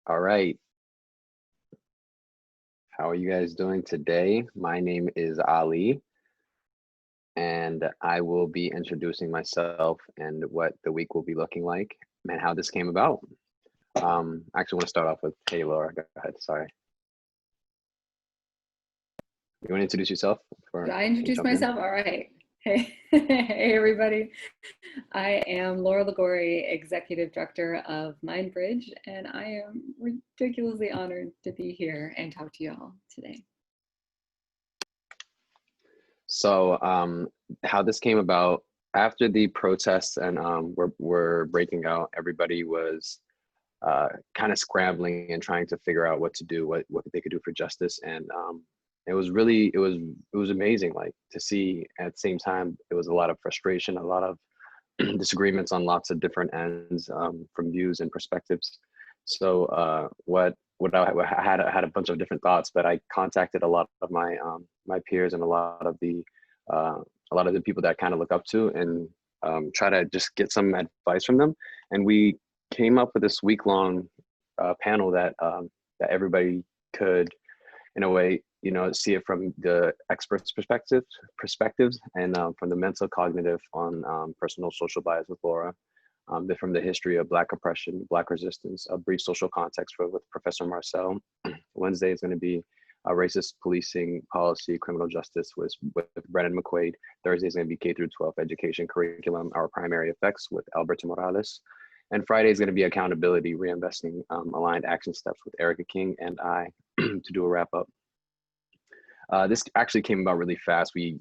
All right. How are you guys doing today? My name is Ali, and I will be introducing myself and what the week will be looking like and how this came about. I actually want to start off with, hey, Laura, go ahead. Sorry. You want to introduce yourself? Did I introduce myself? All right. Hey, hey, everybody. I am Laura Ligouri, Executive Director of Mindbridge, and I am ridiculously honored to be here and talk to you all today. So how this came about, after the protests and we're breaking out, everybody was kind of scrambling and trying to figure out what to do, what they could do for justice. And it was amazing, like, to see. At the same time, it was a lot of frustration, a lot of disagreements on lots of different ends, from views and perspectives. So what I had a bunch of different thoughts, but I contacted a lot of my my peers and a lot of the people that I kind of look up to, and try to just get some advice from them. And we came up with this week-long panel that that everybody could, in a way, see it from the experts' perspectives, and from the mental, cognitive, on personal social bias with Laura, from the history of Black oppression, Black resistance, a brief social context with Professor Marcel. Wednesday is going to be racist policing policy, criminal justice with Brennan McQuaid. Thursday is going to be K through 12 education curriculum, our primary effects with Alberto Morales. And Friday is going to be accountability, reinvesting aligned action steps with Erica King and I to do a wrap up. This actually came about really fast. We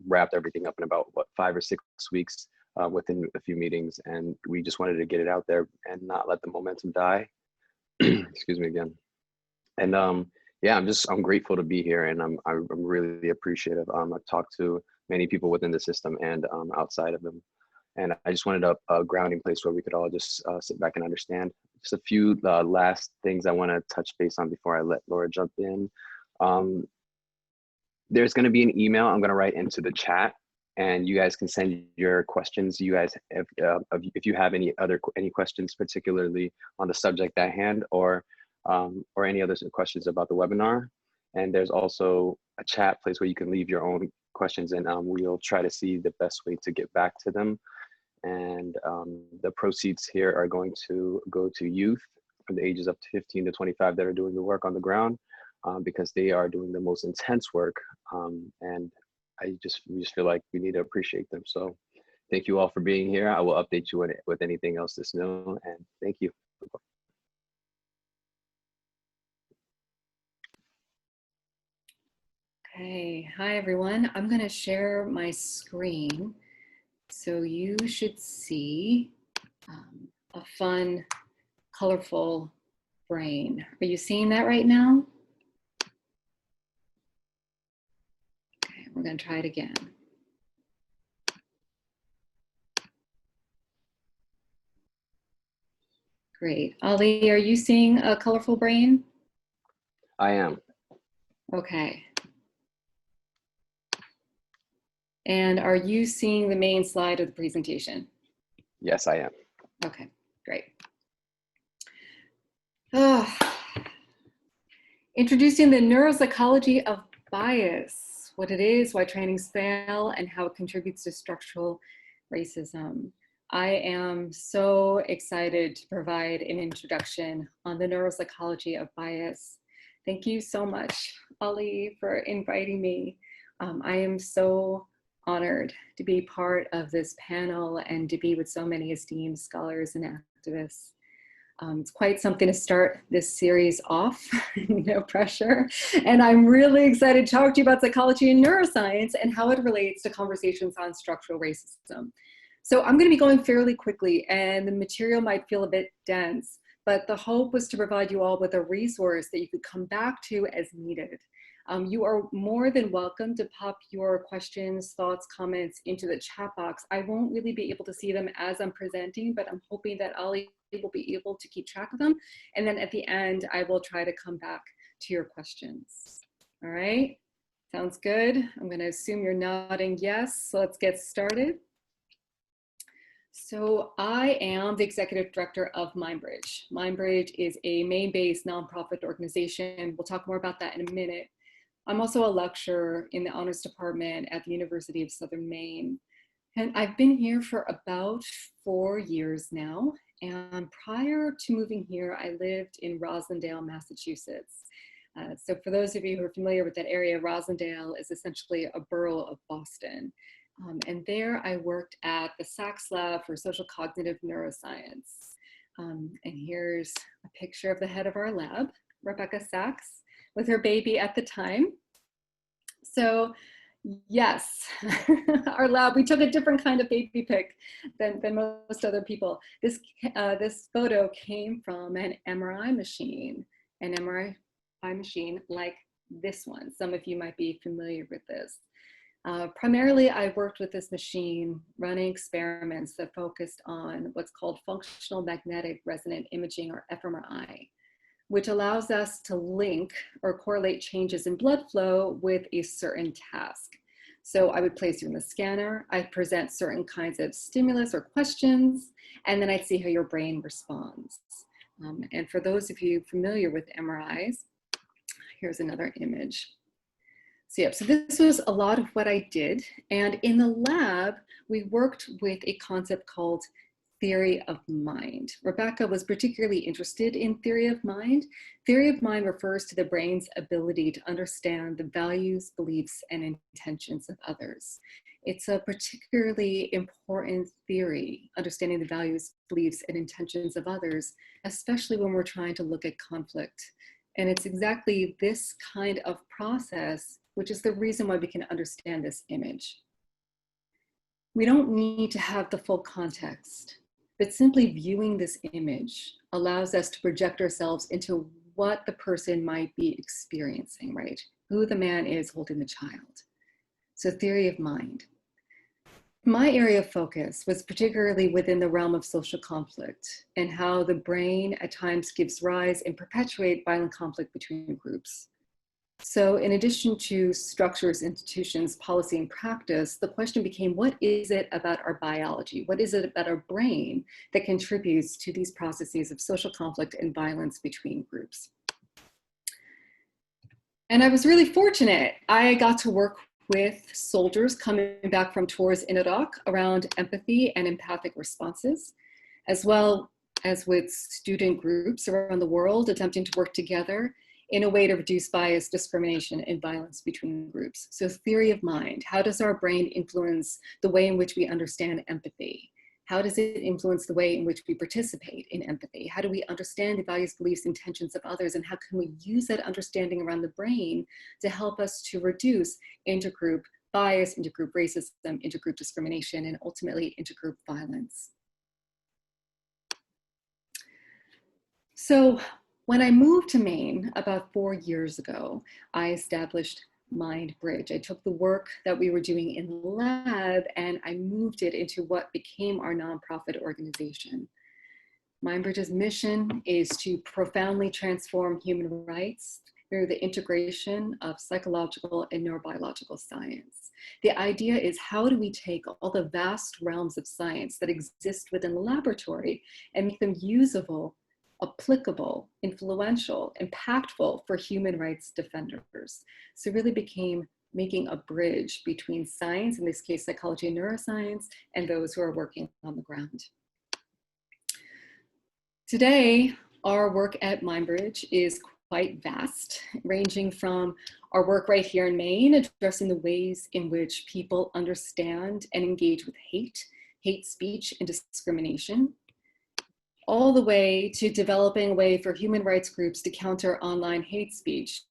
wrapped everything up in about 5 or 6 weeks within a few meetings, and we just wanted to get it out there and not let the momentum die. Excuse me again. And yeah, I'm grateful to be here, and I'm really appreciative. I've talked to many people within the system and outside of them, and I just wanted a grounding place where we could all just sit back and understand. Just a few last things I want to touch base on before I let Laura jump in. There's going to be an email I'm going to write into the chat, and you guys can send your questions. You guys, if you have any questions, particularly on the subject at hand, or any other questions about the webinar. And there's also a chat place where you can leave your own questions, and we'll try to see the best way to get back to them. And the proceeds here are going to go to youth from the ages up to 15 to 25 that are doing the work on the ground, because they are doing the most intense work. And we just feel like we need to appreciate them. So thank you all for being here. I will update you with anything else that's new, and thank you. Okay, hi everyone. I'm going to share my screen. So you should see a fun, colorful brain. Are you seeing that right now? Okay, we're going to try it again. Great. Ali, are you seeing a colorful brain? I am. Okay. And are you seeing the main slide of the presentation? Yes, I am. Okay, great. Oh. Introducing the neuropsychology of bias, what it is, why trainings fail, and how it contributes to structural racism. I am so excited to provide an introduction on the neuropsychology of bias. Thank you so much, Ali, for inviting me. I am so honored to be part of this panel and to be with so many esteemed scholars and activists. It's quite something to start this series off, no pressure. And I'm really excited to talk to you about psychology and neuroscience and how it relates to conversations on structural racism. So I'm going to be going fairly quickly, and the material might feel a bit dense, but the hope was to provide you all with a resource that you could come back to as needed. You are more than welcome to pop your questions, thoughts, comments into the chat box. I won't really be able to see them as I'm presenting, but I'm hoping that Ali will be able to keep track of them. And then at the end, I will try to come back to your questions. All right, sounds good. I'm going to assume you're nodding yes, so let's get started. So I am the executive director of Mindbridge. Mindbridge is a Maine-based nonprofit organization. We'll talk more about that in a minute. I'm also a lecturer in the honors department at the University of Southern Maine. And I've been here for about 4 years now. And prior to moving here, I lived in Rosendale, Massachusetts. So for those of you who are familiar with that area, Rosendale is essentially a borough of Boston. And there I worked at the Sachs Lab for Social Cognitive Neuroscience. And here's a picture of the head of our lab, Rebecca Sachs, with her baby at the time. So yes, our lab, we took a different kind of baby pic than most other people. This photo came from an MRI machine like this one. Some of you might be familiar with this. Primarily, I worked with this machine running experiments that focused on what's called functional magnetic resonant imaging, or fMRI, which allows us to link or correlate changes in blood flow with a certain task. So I would place you in the scanner, I'd present certain kinds of stimulus or questions, and then I'd see how your brain responds. And for those of you familiar with MRIs, here's another image. So this was a lot of what I did. And in the lab, we worked with a concept called theory of mind. Rebecca was particularly interested in theory of mind. Theory of mind refers to the brain's ability to understand the values, beliefs, and intentions of others. It's a particularly important theory, understanding the values, beliefs, and intentions of others, especially when we're trying to look at conflict. And it's exactly this kind of process which is the reason why we can understand this image. We don't need to have the full context, but simply viewing this image allows us to project ourselves into what the person might be experiencing, right? Who the man is holding the child. So theory of mind. My area of focus was particularly within the realm of social conflict and how the brain at times gives rise and perpetuate violent conflict between groups. So in addition to structures, institutions, policy, and practice, the question became, what is it about our biology? What is it about our brain that contributes to these processes of social conflict and violence between groups? And I was really fortunate. I got to work with soldiers coming back from tours in Iraq around empathy and empathic responses, as well as with student groups around the world attempting to work together in a way to reduce bias, discrimination, and violence between groups. So theory of mind, how does our brain influence the way in which we understand empathy? How does it influence the way in which we participate in empathy? How do we understand the values, beliefs, intentions of others? And how can we use that understanding around the brain to help us to reduce intergroup bias, intergroup racism, intergroup discrimination, and ultimately intergroup violence? So when I moved to Maine about 4 years ago, I established Mindbridge. I took the work that we were doing in the lab and I moved it into what became our nonprofit organization. Mindbridge's mission is to profoundly transform human rights through the integration of psychological and neurobiological science. The idea is, how do we take all the vast realms of science that exist within the laboratory and make them usable, applicable, influential, impactful for human rights defenders? So it really became making a bridge between science, in this case psychology and neuroscience, and those who are working on the ground. Today, our work at Mindbridge is quite vast, ranging from our work right here in Maine, addressing the ways in which people understand and engage with hate speech, and discrimination, all the way to developing a way for human rights groups to counter online hate speech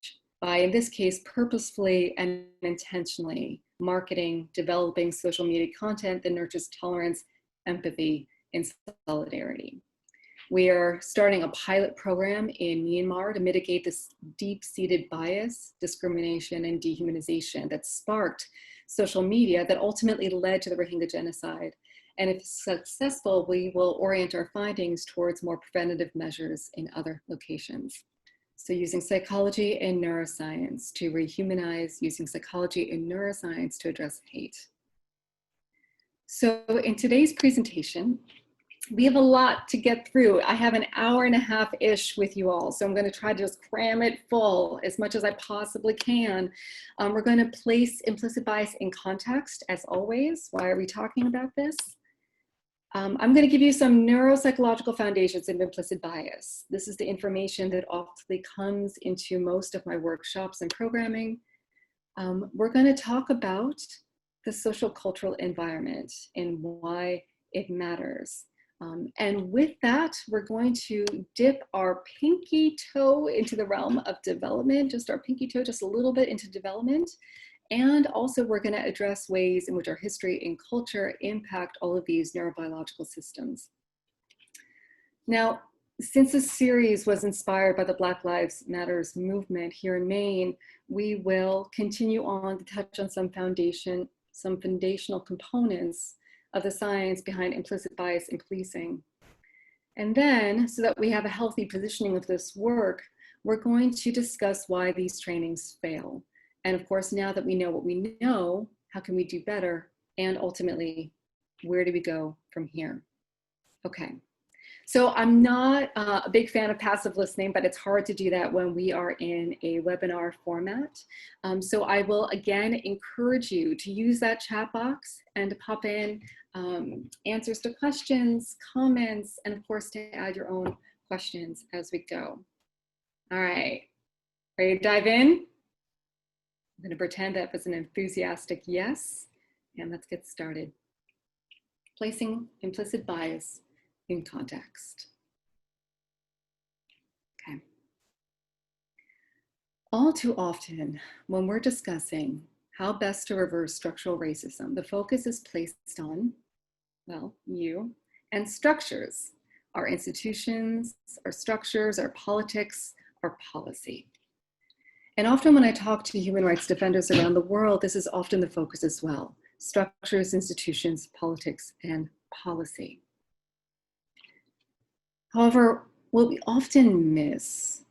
by, in this case, purposefully and intentionally marketing, developing social media content that nurtures tolerance, empathy, and solidarity. We are starting a pilot program in Myanmar to mitigate this deep-seated bias, discrimination, and dehumanization that sparked social media that ultimately led to the Rohingya genocide. And if successful, we will orient our findings towards more preventative measures in other locations. So using psychology and neuroscience to rehumanize, using psychology and neuroscience to address hate. So in today's presentation, we have a lot to get through. I have an hour and a half-ish with you all, so I'm going to try to just cram it full as much as I possibly can. We're going to place implicit bias in context, as always. Why are we talking about this? I'm going to give you some neuropsychological foundations of implicit bias. This is the information that often comes into most of my workshops and programming. We're going to talk about the social cultural environment and why it matters. And with that, we're going to dip our pinky toe into the realm of development, just our pinky toe, just a little bit into development. And also we're going to address ways in which our history and culture impact all of these neurobiological systems. Now, since this series was inspired by the Black Lives Matters movement here in Maine, we will continue on to touch on some foundational components of the science behind implicit bias in policing. And then, so that we have a healthy positioning of this work, we're going to discuss why these trainings fail. And of course, now that we know what we know, how can we do better? And ultimately, where do we go from here? Okay. So I'm not a big fan of passive listening, but it's hard to do that when we are in a webinar format. So I will again encourage you to use that chat box and to pop in answers to questions, comments, and of course to add your own questions as we go. All right, ready to dive in? I'm going to pretend that was an enthusiastic yes, and let's get started. Placing implicit bias in context. Okay. All too often, when we're discussing how best to reverse structural racism, the focus is placed on, well, you and structures, our institutions, our structures, our politics, our policy. And often when I talk to human rights defenders around the world, this is often the focus as well. Structures, institutions, politics, and policy. However, what we often miss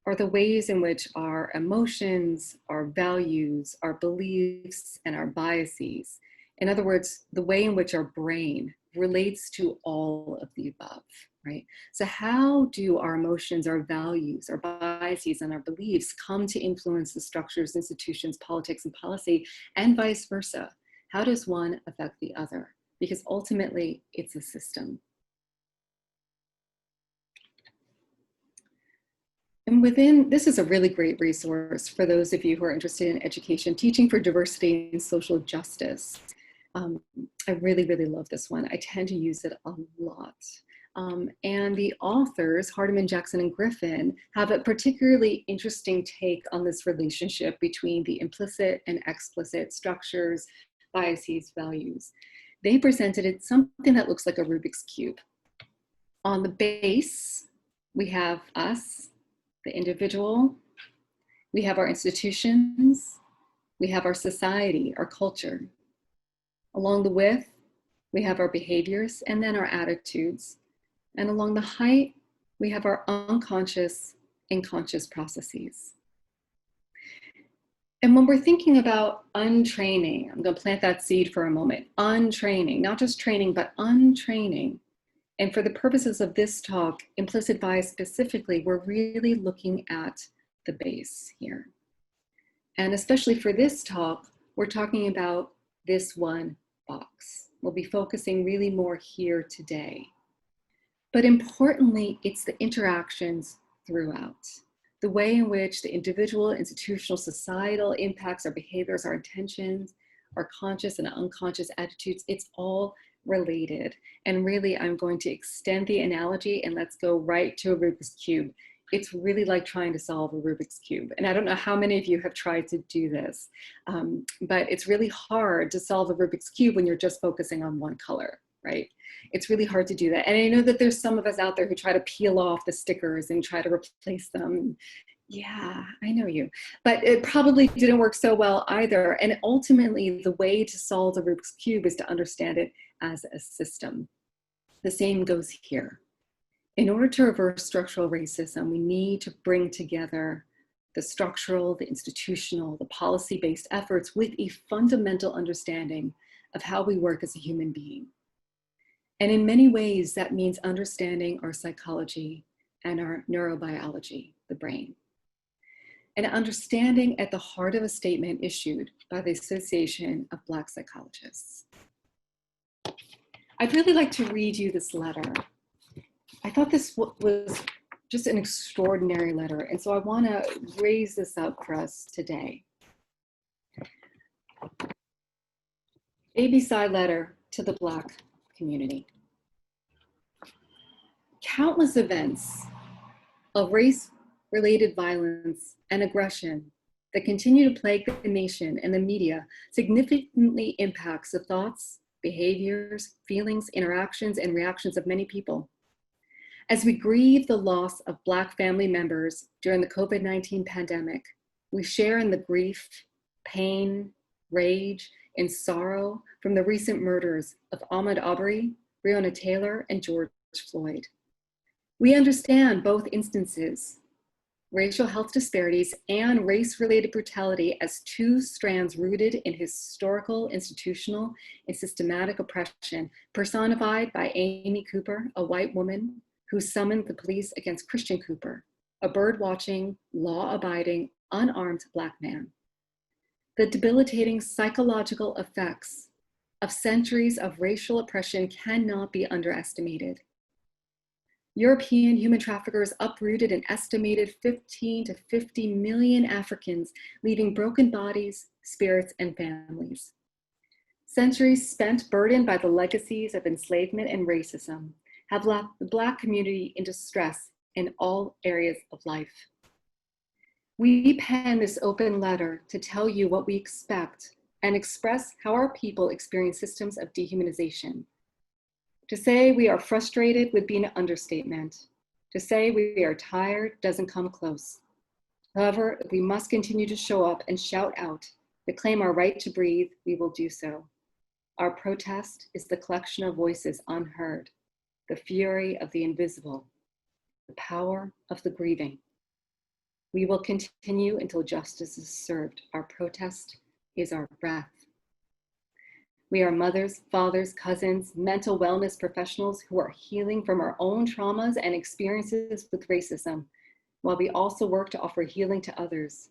are the ways in which our emotions, our values, our beliefs, and our biases, in other words, the way in which our brain relates to all of the above, right? So how do our emotions, our values, our biases, and our beliefs come to influence the structures, institutions, politics, and policy, and vice versa? How does one affect the other? Because ultimately, it's a system. And this is a really great resource for those of you who are interested in education, Teaching for Diversity and Social Justice. I really, really love this one. I tend to use it a lot. And the authors, Hardiman, Jackson, and Griffin, have a particularly interesting take on this relationship between the implicit and explicit structures, biases, values. They presented it something that looks like a Rubik's Cube. On the base, we have us, the individual, we have our institutions, we have our society, our culture. Along the width, we have our behaviors and then our attitudes. And along the height, we have our unconscious and conscious processes. And when we're thinking about untraining, I'm going to plant that seed for a moment, untraining, not just training, but untraining. And for the purposes of this talk, implicit bias specifically, we're really looking at the base here. And especially for this talk, we're talking about this one box. We'll be focusing really more here today. But importantly, it's the interactions throughout. The way in which the individual, institutional, societal impacts our behaviors, our intentions, our conscious and unconscious attitudes, it's all related. And really, I'm going to extend the analogy and let's go right to a Rubik's Cube. It's really like trying to solve a Rubik's Cube. And I don't know how many of you have tried to do this, but it's really hard to solve a Rubik's Cube when you're just focusing on one color, right? It's really hard to do that. And I know that there's some of us out there who try to peel off the stickers and try to replace them. Yeah, I know you. But it probably didn't work so well either. And ultimately, the way to solve the Rubik's Cube is to understand it as a system. The same goes here. In order to reverse structural racism, we need to bring together the structural, the institutional, the policy-based efforts with a fundamental understanding of how we work as a human being. And in many ways, that means understanding our psychology and our neurobiology, the brain. And understanding at the heart of a statement issued by the Association of Black Psychologists. I'd really like to read you this letter. I thought this was just an extraordinary letter, and so I want to raise this up for us today. A-B-side letter to the Black community. Countless events of race-related violence and aggression that continue to plague the nation and the media significantly impacts the thoughts, behaviors, feelings, interactions, and reactions of many people. As we grieve the loss of Black family members during the COVID-19 pandemic, we share in the grief, pain, rage, and sorrow from the recent murders of Ahmaud Arbery, Breonna Taylor, and George Floyd. We understand both instances, racial health disparities and race-related brutality, as two strands rooted in historical, institutional, and systematic oppression, personified by Amy Cooper, a white woman who summoned the police against Christian Cooper, a bird-watching, law-abiding, unarmed Black man. The debilitating psychological effects of centuries of racial oppression cannot be underestimated. European human traffickers uprooted an estimated 15 to 50 million Africans, leaving broken bodies, spirits, and families. Centuries spent burdened by the legacies of enslavement and racism have left the Black community in distress in all areas of life. We pen this open letter to tell you what we expect and express how our people experience systems of dehumanization. To say we are frustrated would be an understatement. To say we are tired doesn't come close. However, if we must continue to show up and shout out to claim our right to breathe, we will do so. Our protest is the collection of voices unheard, the fury of the invisible, the power of the grieving. We will continue until justice is served. Our protest is our breath. We are mothers, fathers, cousins, mental wellness professionals who are healing from our own traumas and experiences with racism, while we also work to offer healing to others.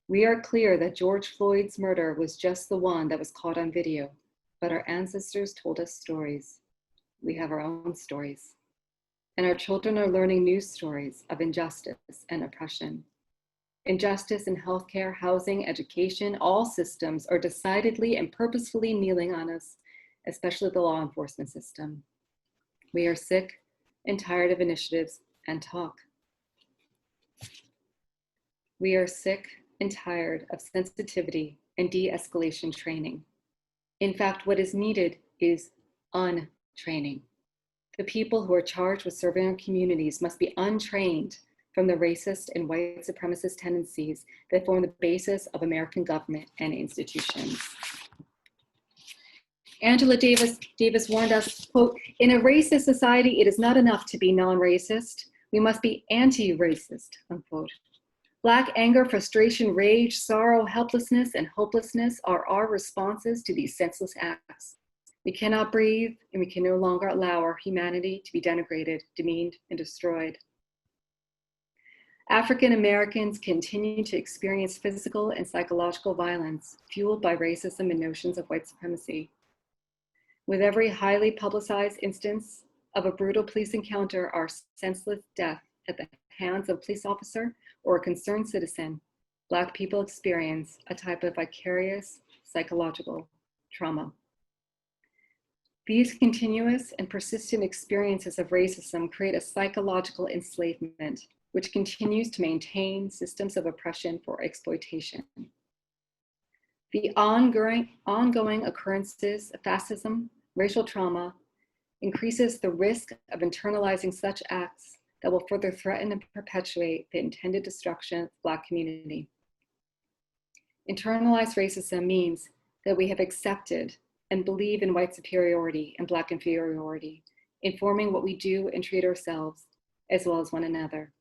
We are clear that George Floyd's murder was just the one that was caught on video, but our ancestors told us stories. We have our own stories. And our children are learning new stories of injustice and oppression. Injustice in healthcare, housing, education, all systems are decidedly and purposefully kneeling on us, especially the law enforcement system. We are sick and tired of initiatives and talk. We are sick and tired of sensitivity and de-escalation training. In fact, what is needed is untraining. The people who are charged with serving our communities must be untrained from the racist and white supremacist tendencies that form the basis of American government and institutions. Angela Davis warned us, quote, "In a racist society, it is not enough to be non-racist. We must be anti-racist," unquote. Black anger, frustration, rage, sorrow, helplessness, and hopelessness are our responses to these senseless acts. We cannot breathe, and we can no longer allow our humanity to be denigrated, demeaned, and destroyed. African Americans continue to experience physical and psychological violence fueled by racism and notions of white supremacy. With every highly publicized instance of a brutal police encounter or senseless death at the hands of a police officer or a concerned citizen, Black people experience a type of vicarious psychological trauma. These continuous and persistent experiences of racism create a psychological enslavement, which continues to maintain systems of oppression for exploitation. The ongoing occurrences of fascism, racial trauma, increases the risk of internalizing such acts that will further threaten and perpetuate the intended destruction of the Black community. Internalized racism means that we have accepted and believe in white superiority and Black inferiority, informing what we do and treat ourselves as well as one another.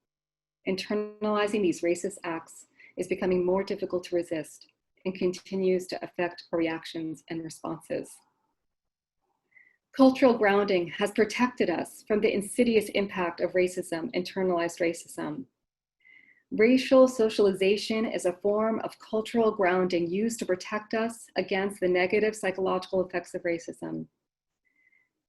Internalizing these racist acts is becoming more difficult to resist and continues to affect our reactions and responses. Cultural grounding has protected us from the insidious impact of racism, internalized racism. Racial socialization is a form of cultural grounding used to protect us against the negative psychological effects of racism.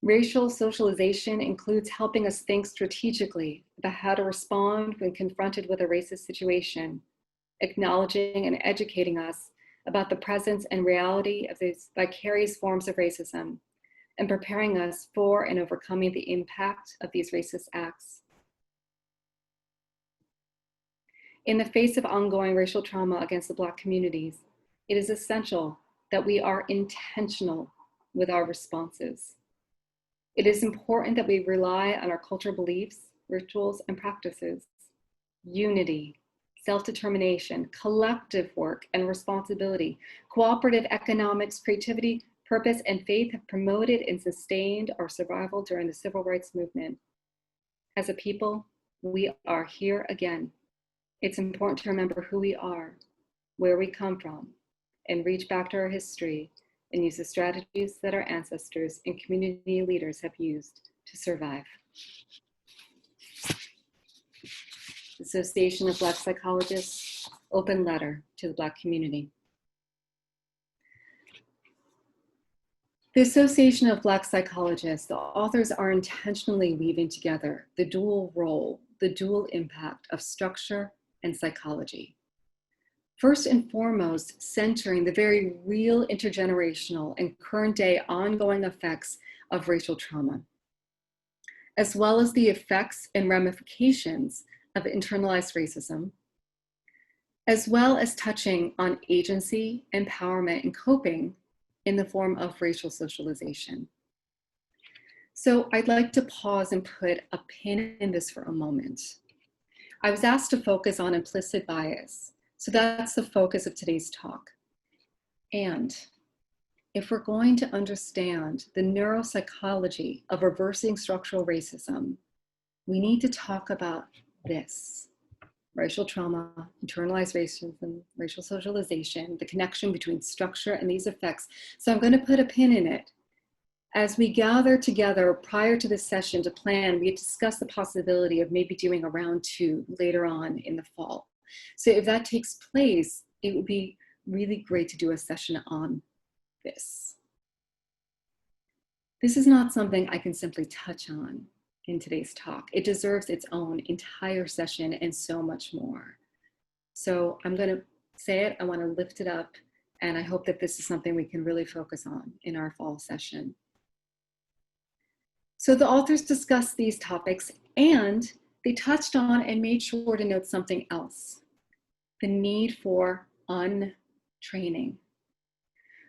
Racial socialization includes helping us think strategically about how to respond when confronted with a racist situation, acknowledging and educating us about the presence and reality of these vicarious forms of racism, and preparing us for and overcoming the impact of these racist acts. In the face of ongoing racial trauma against the Black communities, it is essential that we are intentional with our responses. It is important that we rely on our cultural beliefs, rituals, and practices. Unity, self-determination, collective work and responsibility, cooperative economics, creativity, purpose, and faith have promoted and sustained our survival during the civil rights movement. As a people, we are here again. It's important to remember who we are, where we come from, and reach back to our history and use the strategies that our ancestors and community leaders have used to survive. Association of Black Psychologists, open letter to the Black community. The Association of Black Psychologists, the authors are intentionally weaving together the dual role, the dual impact of structure and psychology. First and foremost, centering the very real intergenerational and current day ongoing effects of racial trauma, as well as the effects and ramifications of internalized racism, as well as touching on agency, empowerment, and coping in the form of racial socialization. So I'd like to pause and put a pin in this for a moment. I was asked to focus on implicit bias, so that's the focus of today's talk. And if we're going to understand the neuropsychology of reversing structural racism, we need to talk about this: racial trauma, internalized racism, racial socialization, the connection between structure and these effects. So I'm going to put a pin in it. As we gather together prior to this session to plan, we discussed the possibility of maybe doing a round 2 later on in the fall. So if that takes place, it would be really great to do a session on this. This is not something I can simply touch on in today's talk. It deserves its own entire session and so much more. So I'm going to say it, I want to lift it up, and I hope that this is something we can really focus on in our fall session. So the authors discussed these topics, and they touched on and made sure to note something else: the need for untraining.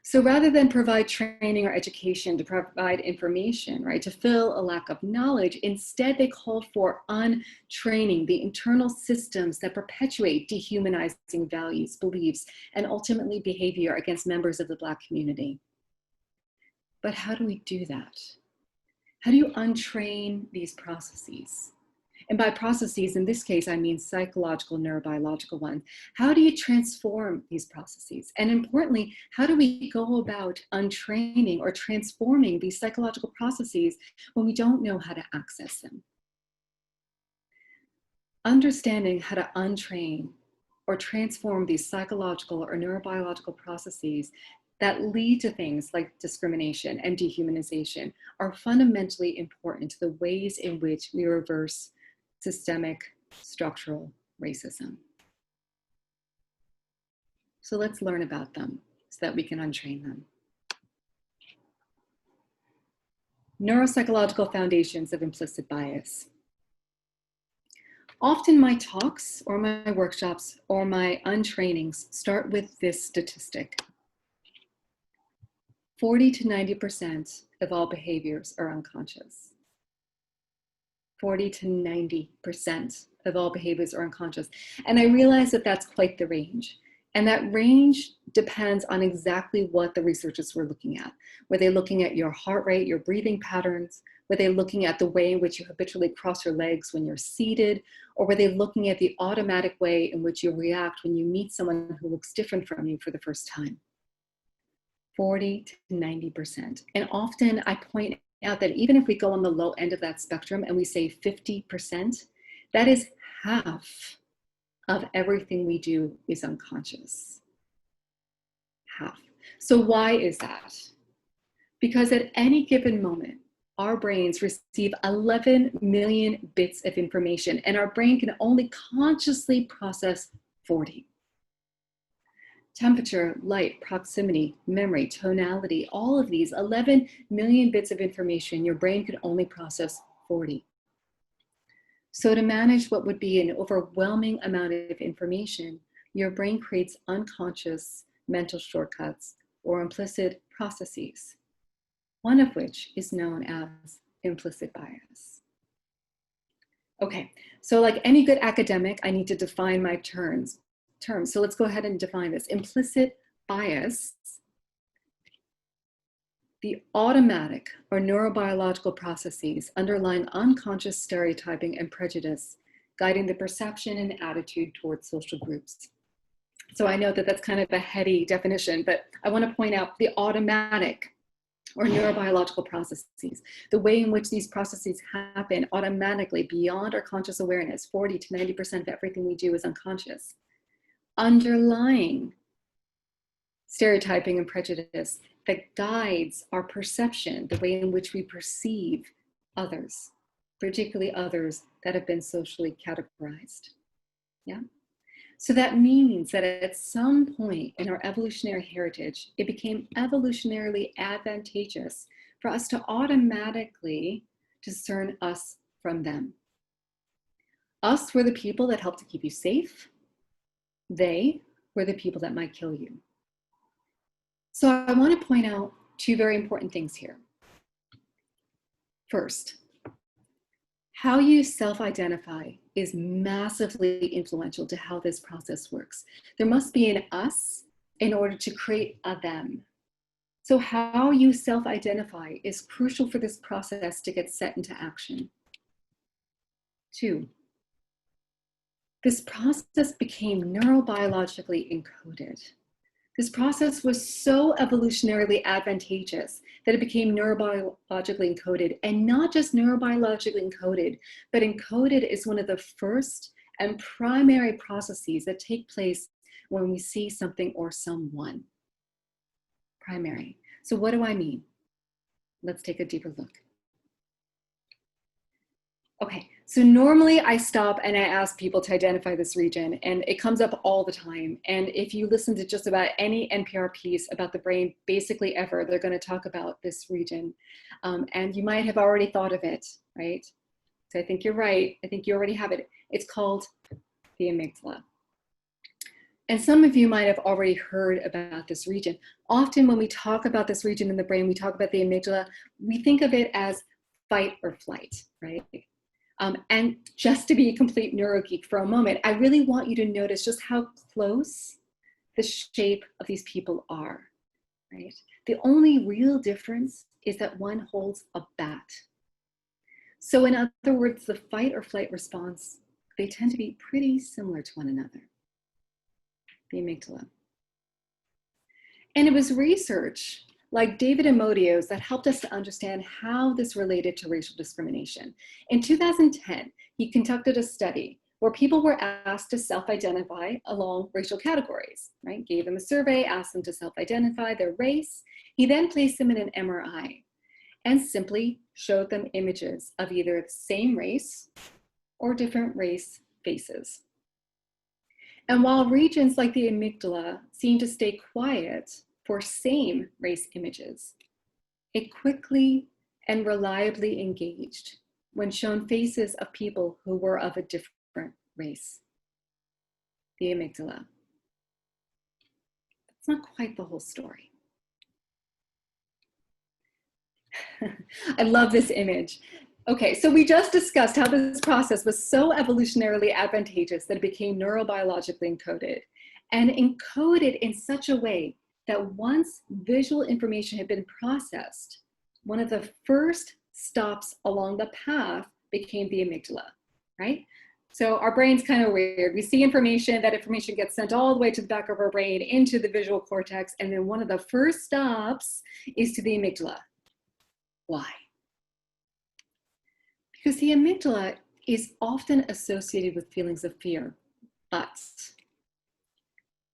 So rather than provide training or education to provide information, right, to fill a lack of knowledge, instead they called for untraining the internal systems that perpetuate dehumanizing values, beliefs, and ultimately behavior against members of the Black community. But how do we do that? How do you untrain these processes? And by processes, in this case, I mean psychological, neurobiological ones. How do you transform these processes? And importantly, how do we go about untraining or transforming these psychological processes when we don't know how to access them? Understanding how to untrain or transform these psychological or neurobiological processes that lead to things like discrimination and dehumanization are fundamentally important to the ways in which we reverse systemic structural racism. So let's learn about them so that we can untrain them. Neuropsychological foundations of implicit bias. Often my talks or my workshops or my untrainings start with this statistic: 40 to 90% of all behaviors are unconscious. 40 to 90% of all behaviors are unconscious. And I realize that that's quite the range. And that range depends on exactly what the researchers were looking at. Were they looking at your heart rate, your breathing patterns? Were they looking at the way in which you habitually cross your legs when you're seated? Or were they looking at the automatic way in which you react when you meet someone who looks different from you for the first time? 40 to 90%. And often I point out that even if we go on the low end of that spectrum and we say 50%, that is half of everything we do is unconscious. Half. So why is that? Because at any given moment, our brains receive 11 million bits of information, and our brain can only consciously process 40. Temperature, light, proximity, memory, tonality, all of these 11 million bits of information, your brain could only process 40. So to manage what would be an overwhelming amount of information, your brain creates unconscious mental shortcuts or implicit processes, one of which is known as implicit bias. Okay, so like any good academic, I need to define my terms. So let's go ahead and define this. Implicit bias, the automatic or neurobiological processes underlying unconscious stereotyping and prejudice, guiding the perception and attitude towards social groups. So I know that that's kind of a heady definition, but I want to point out the automatic or neurobiological processes, the way in which these processes happen automatically beyond our conscious awareness. 40 to 90% of everything we do is unconscious. Underlying stereotyping and prejudice that guides our perception, the way in which we perceive others, particularly others that have been socially categorized. Yeah. So that means that at some point in our evolutionary heritage, it became evolutionarily advantageous for us to automatically discern us from them. Us were the people that helped to keep you safe. They were the people that might kill you. So I want to point out two very important things here. First, how you self-identify is massively influential to how this process works. There must be an us in order to create a them. So how you self-identify is crucial for this process to get set into action. Two, this process became neurobiologically encoded. This process was so evolutionarily advantageous that it became neurobiologically encoded, and not just neurobiologically encoded, but encoded is one of the first and primary processes that take place when we see something or someone. Primary. So what do I mean? Let's take a deeper look. Okay, so normally I stop and I ask people to identify this region, and it comes up all the time. And if you listen to just about any NPR piece about the brain, basically ever, they're going to talk about this region. And you might have already thought of it, right? So I think you're right. I think you already have it. It's called the amygdala. And some of you might have already heard about this region. Often when we talk about this region in the brain, we talk about the amygdala, we think of it as fight or flight, right? And just to be a complete neurogeek for a moment, I really want you to notice just how close the shape of these people are, right? The only real difference is that one holds a bat. So in other words, the fight or flight response, they tend to be pretty similar to one another, the amygdala. And it was research like David Amodio's that helped us to understand how this related to racial discrimination. In 2010, he conducted a study where people were asked to self-identify along racial categories, right? Gave them a survey, asked them to self-identify their race. He then placed them in an MRI and simply showed them images of either the same race or different race faces. And while regions like the amygdala seem to stay quiet for same race images, it quickly and reliably engaged when shown faces of people who were of a different race. The amygdala. That's not quite the whole story. I love this image. Okay, so we just discussed how this process was so evolutionarily advantageous that it became neurobiologically encoded, and encoded in such a way that once visual information had been processed, one of the first stops along the path became the amygdala, right? So our brain's kind of weird. We see information, that information gets sent all the way to the back of our brain into the visual cortex, and then one of the first stops is to the amygdala. Why? Because the amygdala is often associated with feelings of fear, but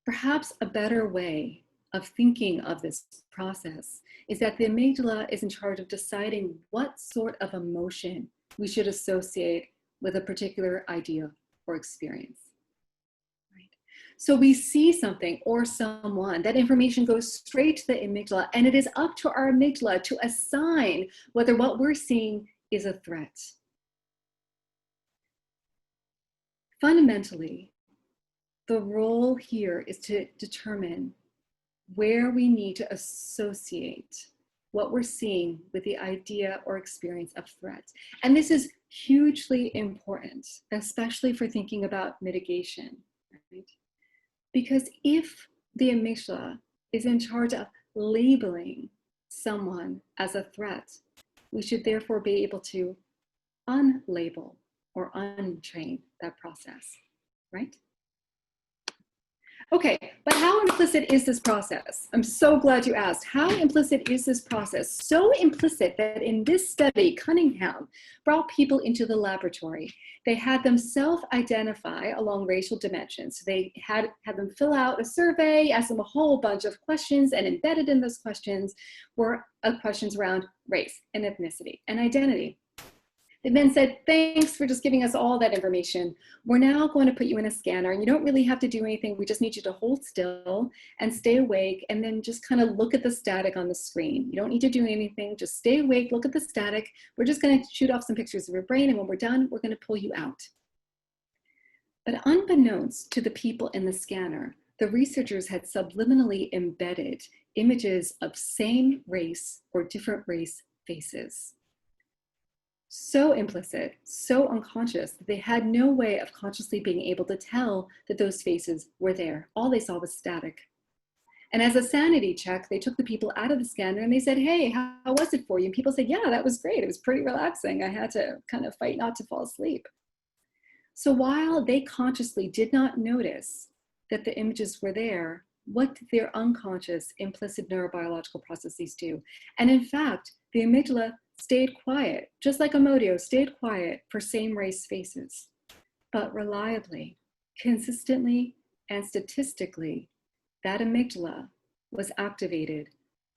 perhaps a better way of thinking of this process is that the amygdala is in charge of deciding what sort of emotion we should associate with a particular idea or experience. Right? So we see something or someone, that information goes straight to the amygdala, and it is up to our amygdala to assign whether what we're seeing is a threat. Fundamentally, the role here is to determine where we need to associate what we're seeing with the idea or experience of threat. And this is hugely important, especially for thinking about mitigation, right? Because if the amygdala is in charge of labeling someone as a threat, we should therefore be able to unlabel or untrain that process, right? Okay, but how implicit is this process? I'm so glad you asked. How implicit is this process? So implicit that in this study, Cunningham brought people into the laboratory. They had them self-identify along racial dimensions. They had them fill out a survey, ask them a whole bunch of questions, and embedded in those questions were questions around race and ethnicity and identity. They then said, thanks for just giving us all that information. We're now going to put you in a scanner, and you don't really have to do anything. We just need you to hold still and stay awake, and then just kind of look at the static on the screen. You don't need to do anything. Just stay awake, look at the static. We're just going to shoot off some pictures of your brain, and when we're done, we're going to pull you out. But unbeknownst to the people in the scanner, the researchers had subliminally embedded images of same race or different race faces. So implicit, so unconscious, that they had no way of consciously being able to tell that those faces were there. All they saw was static. And as a sanity check, they took the people out of the scanner and they said, hey, how was it for you? And people said, yeah, that was great. It was pretty relaxing. I had to kind of fight not to fall asleep. So while they consciously did not notice that the images were there, what did their unconscious implicit neurobiological processes do? And in fact, the amygdala stayed quiet, just like Amodio stayed quiet for same race faces. But reliably, consistently, and statistically, that amygdala was activated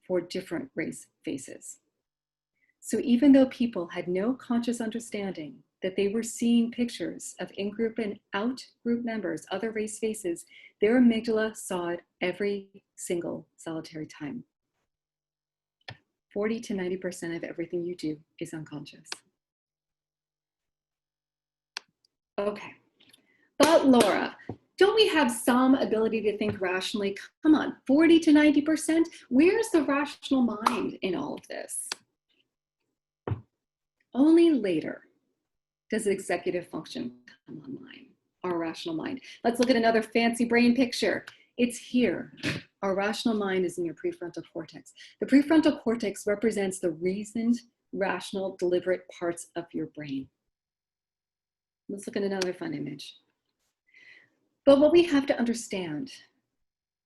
for different race faces. So even though people had no conscious understanding that they were seeing pictures of in-group and out-group members, other race faces, their amygdala saw it every single solitary time. 40 to 90% of everything you do is unconscious. Okay, but Laura, don't we have some ability to think rationally? Come on, 40 to 90%? Where's the rational mind in all of this? Only later does executive function come online, our rational mind. Let's look at another fancy brain picture. It's here. Our rational mind is in your prefrontal cortex. The prefrontal cortex represents the reasoned, rational, deliberate parts of your brain. Let's look at another fun image. But what we have to understand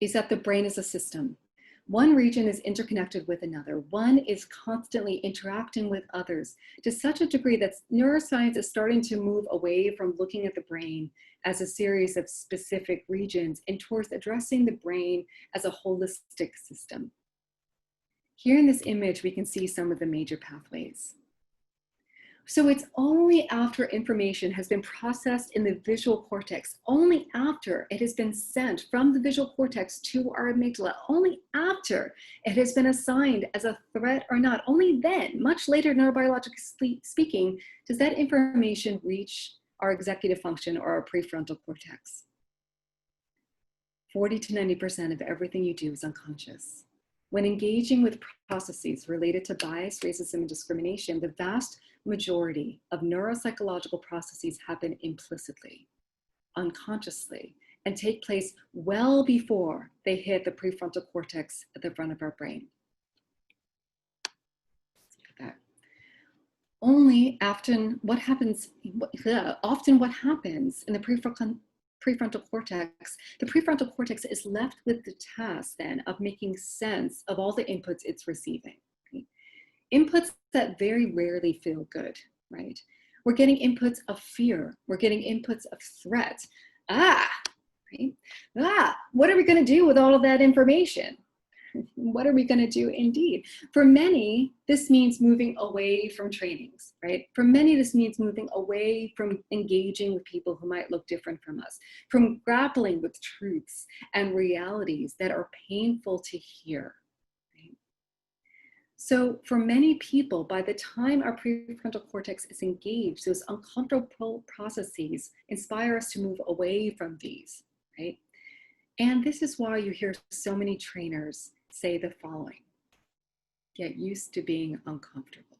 is that the brain is a system. One region is interconnected with another. One is constantly interacting with others to such a degree that neuroscience is starting to move away from looking at the brain as a series of specific regions and towards addressing the brain as a holistic system. Here in this image, we can see some of the major pathways. So it's only after information has been processed in the visual cortex, only after it has been sent from the visual cortex to our amygdala, only after it has been assigned as a threat or not, only then, much later neurobiologically speaking, does that information reach our executive function or our prefrontal cortex. 40 to 90% of everything you do is unconscious. When engaging with processes related to bias, racism, and discrimination, the vast majority of neuropsychological processes happen implicitly, unconsciously, and take place well before they hit the prefrontal cortex at the front of our brain. Look at that. Only often what happens in the prefrontal cortex, the prefrontal cortex is left with the task then of making sense of all the inputs it's receiving. Right? Inputs that very rarely feel good, right? We're getting inputs of fear. We're getting inputs of threat. Right? What are we going to do with all of that information? What are we going to do indeed? For many, this means moving away from trainings, right? For many, this means moving away from engaging with people who might look different from us, from grappling with truths and realities that are painful to hear. Right? So for many people, by the time our prefrontal cortex is engaged, those uncomfortable processes inspire us to move away from these, right? And this is why you hear so many trainers say the following: get used to being uncomfortable.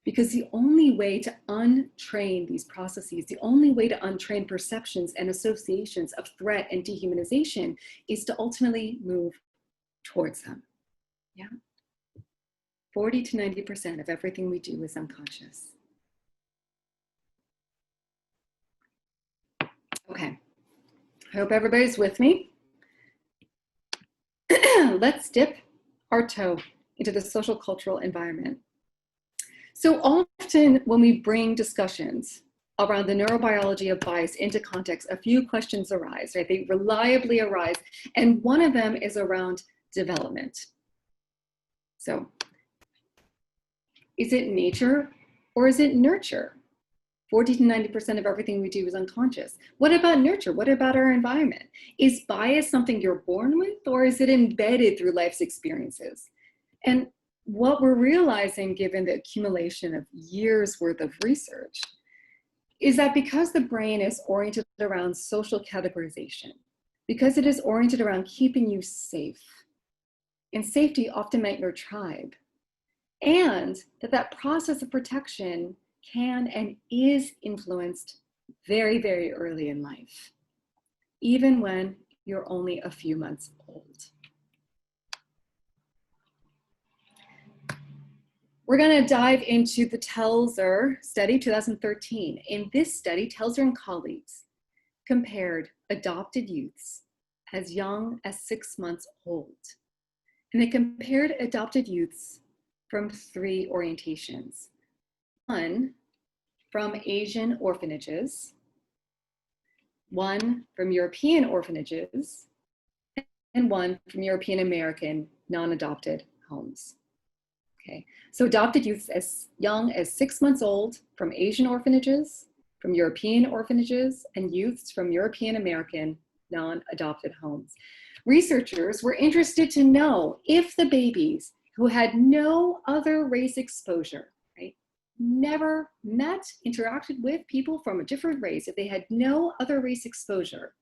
Because the only way to untrain these processes, the only way to untrain perceptions and associations of threat and dehumanization is to ultimately move towards them. Yeah. 40 to 90% of everything we do is unconscious. Okay. I hope everybody's with me. Let's dip our toe into the social cultural environment. So often when we bring discussions around the neurobiology of bias into context, a few questions arise, right? They reliably arise. And one of them is around development. So is it nature or is it nurture? 40 to 90% of everything we do is unconscious. What about nurture? What about our environment? Is bias something you're born with, or is it embedded through life's experiences? And what we're realizing, given the accumulation of years worth of research, is that because the brain is oriented around social categorization, because it is oriented around keeping you safe, and safety often meant your tribe, and that process of protection can and is influenced very, very early in life, even when you're only a few months old. We're going to dive into the Telzer study, 2013. In this study, Telzer and colleagues compared adopted youths as young as 6 months old. And they compared adopted youths from 3 orientations. One from Asian orphanages, one from European orphanages, and one from European American non-adopted homes. Okay, so adopted youths as young as 6 months old from Asian orphanages, from European orphanages, and youths from European American non-adopted homes. Researchers were interested to know if the babies who had no other race exposure, right, never met, interacted with people from a different race, if they had no other race exposure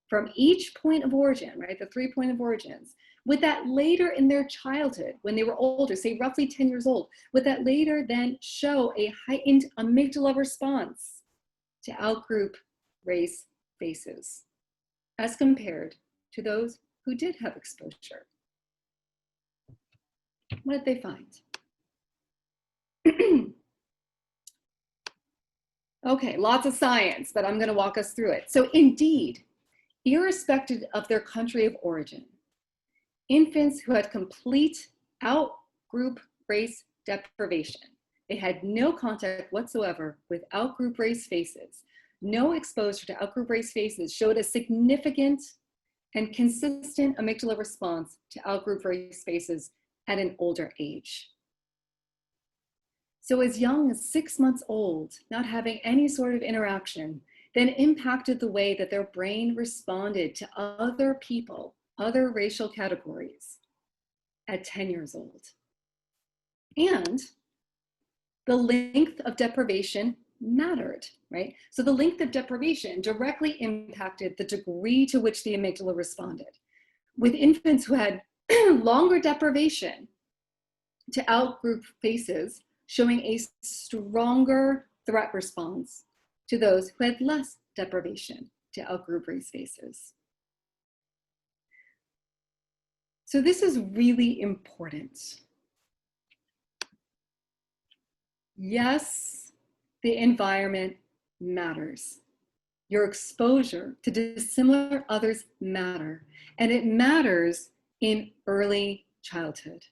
from each point of origin, right, the 3 point of origins, would that later in their childhood, when they were older, say roughly 10 years old, would that later then show a heightened amygdala response to outgroup race faces as compared to those who did have exposure? What did they find? Okay, lots of science, but I'm going to walk us through it. So indeed, irrespective of their country of origin, infants who had complete out-group race deprivation, they had no contact whatsoever with out-group race faces, no exposure to out-group race faces, showed a significant and consistent amygdala response to out-group race faces at an older age. So as young as 6 months old, not having any sort of interaction, then impacted the way that their brain responded to other people, other racial categories at 10 years old. And the length of deprivation mattered, right? So the length of deprivation directly impacted the degree to which the amygdala responded. With infants who had longer deprivation to outgroup faces, showing a stronger threat response to those who had less deprivation to outgroup race faces. So this is really important. Yes, the environment matters. Your exposure to dissimilar others matter, and it matters in early childhood.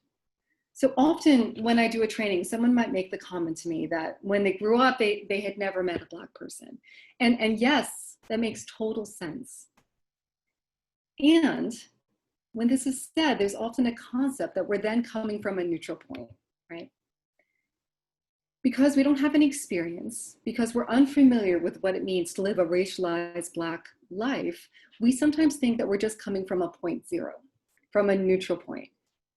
So often when I do a training, someone might make the comment to me that when they grew up, they had never met a Black person. And yes, that makes total sense. And when this is said, there's often a concept that we're then coming from a neutral point, right? Because we don't have any experience, because we're unfamiliar with what it means to live a racialized Black life, we sometimes think that we're just coming from a point zero, from a neutral point.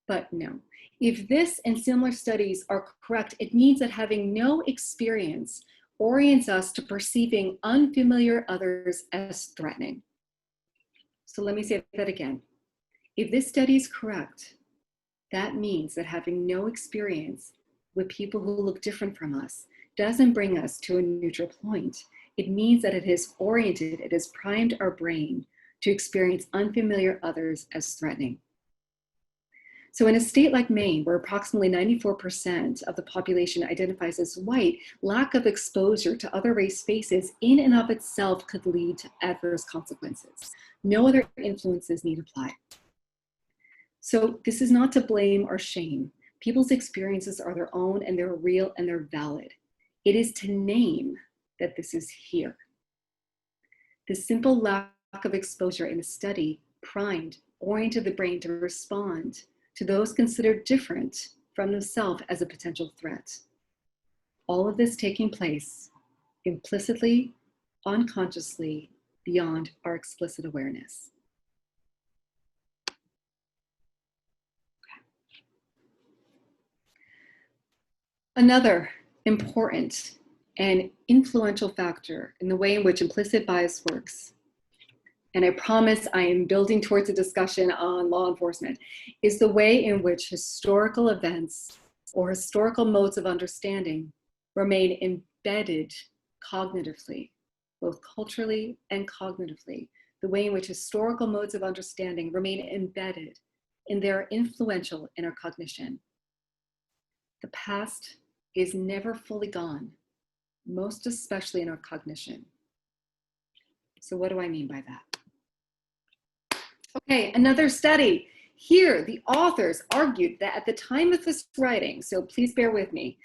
But no, if this and similar studies are correct, it means that having no experience orients us to perceiving unfamiliar others as threatening. So let me say that again. If this study is correct, that means that having no experience with people who look different from us doesn't bring us to a neutral point. It means that it has oriented, it has primed our brain to experience unfamiliar others as threatening. So in a state like Maine, where approximately 94% of the population identifies as white, lack of exposure to other race spaces in and of itself could lead to adverse consequences. No other influences need apply. So this is not to blame or shame. People's experiences are their own and they're real and they're valid. It is to name that this is here. The simple lack of exposure in the study primed, oriented the brain to respond to those considered different from themselves as a potential threat. All of this taking place implicitly, unconsciously, beyond our explicit awareness. Another important and influential factor in the way in which implicit bias works, and I promise I am building towards a discussion on law enforcement, is the way in which historical events or historical modes of understanding remain embedded cognitively, both culturally and cognitively, the way in which historical modes of understanding remain embedded and they're influential in our cognition. The past is never fully gone, most especially in our cognition. So what do I mean by that? Okay, another study. Here, the authors argued that at the time of this writing, so please bear with me,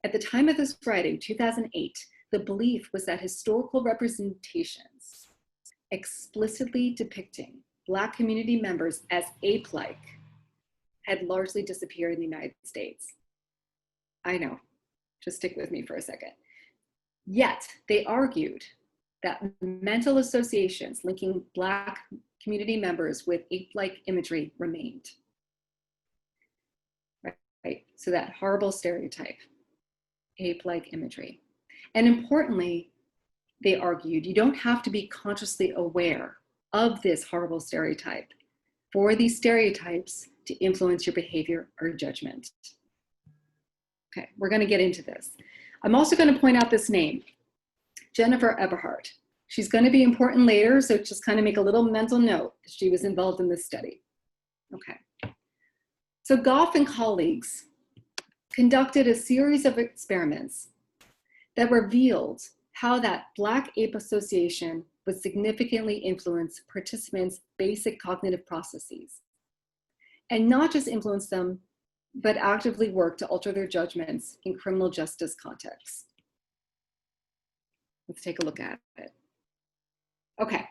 at the time of this writing, 2008, the belief was that historical representations explicitly depicting Black community members as ape-like had largely disappeared in the United States. I know, just stick with me for a second. Yet, they argued that mental associations linking Black community members with ape-like imagery remained. Right? So that horrible stereotype, ape-like imagery. And importantly, they argued, you don't have to be consciously aware of this horrible stereotype for these stereotypes to influence your behavior or judgment. Okay, we're going to get into this. I'm also going to point out this name, Jennifer Eberhardt. She's going to be important later, so just kind of make a little mental note that she was involved in this study. Okay. So Goff and colleagues conducted a series of experiments that revealed how that Black ape association would significantly influence participants' basic cognitive processes. And not just influence them, but actively work to alter their judgments in criminal justice contexts. Let's take a look at it. Okay.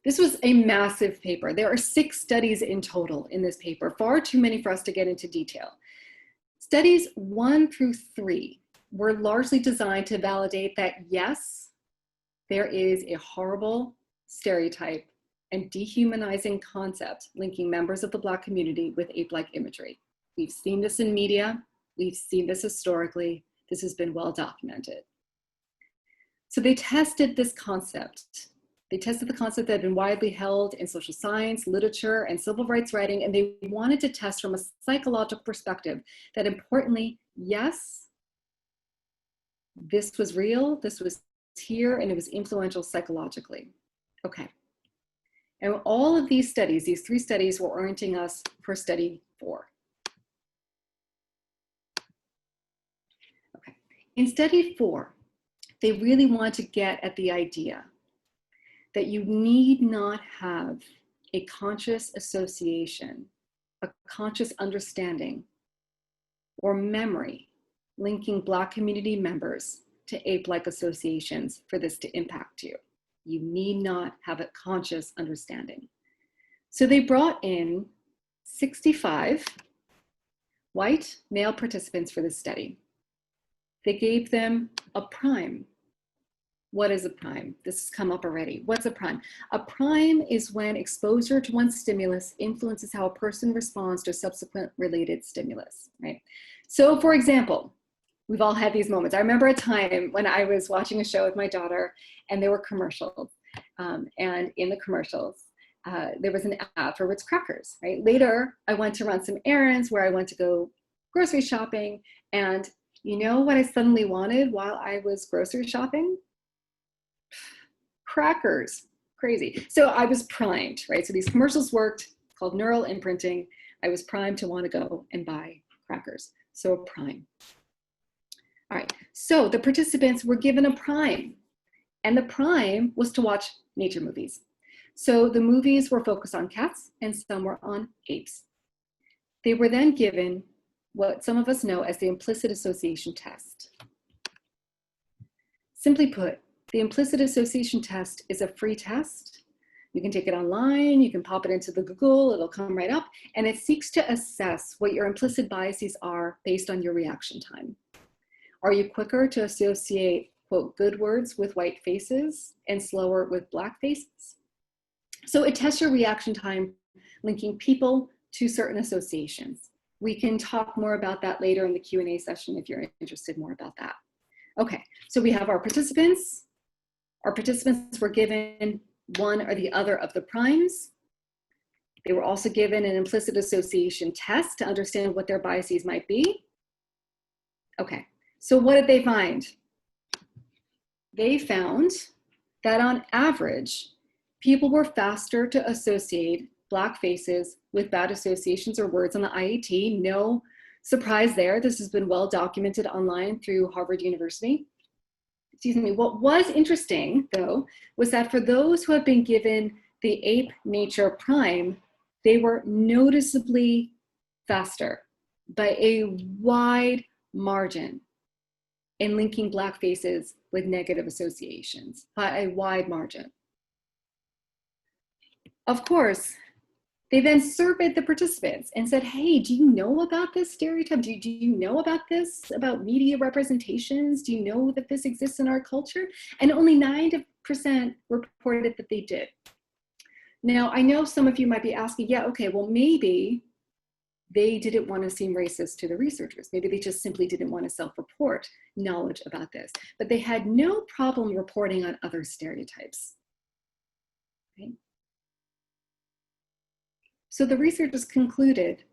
This was a massive paper. There are 6 studies in total in this paper, far too many for us to get into detail. Studies 1 through 3 were largely designed to validate that yes, there is a horrible stereotype and dehumanizing concept linking members of the Black community with ape-like imagery. We've seen this in media, we've seen this historically, this has been well documented. So they tested this concept. They tested the concept that had been widely held in social science, literature, and civil rights writing, and they wanted to test from a psychological perspective that importantly, yes, this was real, this was here, and it was influential psychologically. Okay. And all of these studies, these 3 studies, were orienting us for study 4. Okay. In study 4, they really want to get at the idea that you need not have a conscious association, a conscious understanding or memory linking Black community members to ape-like associations for this to impact you. You need not have a conscious understanding. So they brought in 65 white male participants for this study. They gave them a prime. What is a prime? This has come up already. What's a prime? A prime is when exposure to one stimulus influences how a person responds to a subsequent related stimulus, right? So for example, we've all had these moments. I remember a time when I was watching a show with my daughter and there were commercials. And in the commercials, there was an ad for Ritz crackers, right? Later, I went to run some errands where I went to go grocery shopping. And you know what I suddenly wanted while I was grocery shopping? Crackers. Crazy. So I was primed, right? So these commercials worked, called neural imprinting. I was primed to want to go and buy crackers. So a prime. All right, so the participants were given a prime, and the prime was to watch nature movies. So the movies were focused on cats and some were on apes. They were then given what some of us know as the implicit association test. Simply put, the implicit association test is a free test. You can take it online, you can pop it into the Google, it'll come right up, and it seeks to assess what your implicit biases are based on your reaction time. Are you quicker to associate, quote, good words with white faces and slower with Black faces? So it tests your reaction time, linking people to certain associations. We can talk more about that later in the Q&A session if you're interested more about that. Okay, so we have our participants. Our participants were given one or the other of the primes. They were also given an implicit association test to understand what their biases might be. Okay. So what did they find? They found that on average, people were faster to associate Black faces with bad associations or words on the IAT. No surprise there. This has been well documented online through Harvard University. Excuse me. What was interesting, though, was that for those who have been given the ape nature prime, they were noticeably faster by a wide margin in linking Black faces with negative associations by a wide margin. Of course, they then surveyed the participants and said, hey, do you know about this stereotype? Do you know about this, about media representations? Do you know that this exists in our culture? And only 9% reported that they did. Now, I know some of you might be asking, yeah, okay, well, maybe they didn't want to seem racist to the researchers. Maybe they just simply didn't want to self-report knowledge about this, but they had no problem reporting on other stereotypes. Okay? So the researchers concluded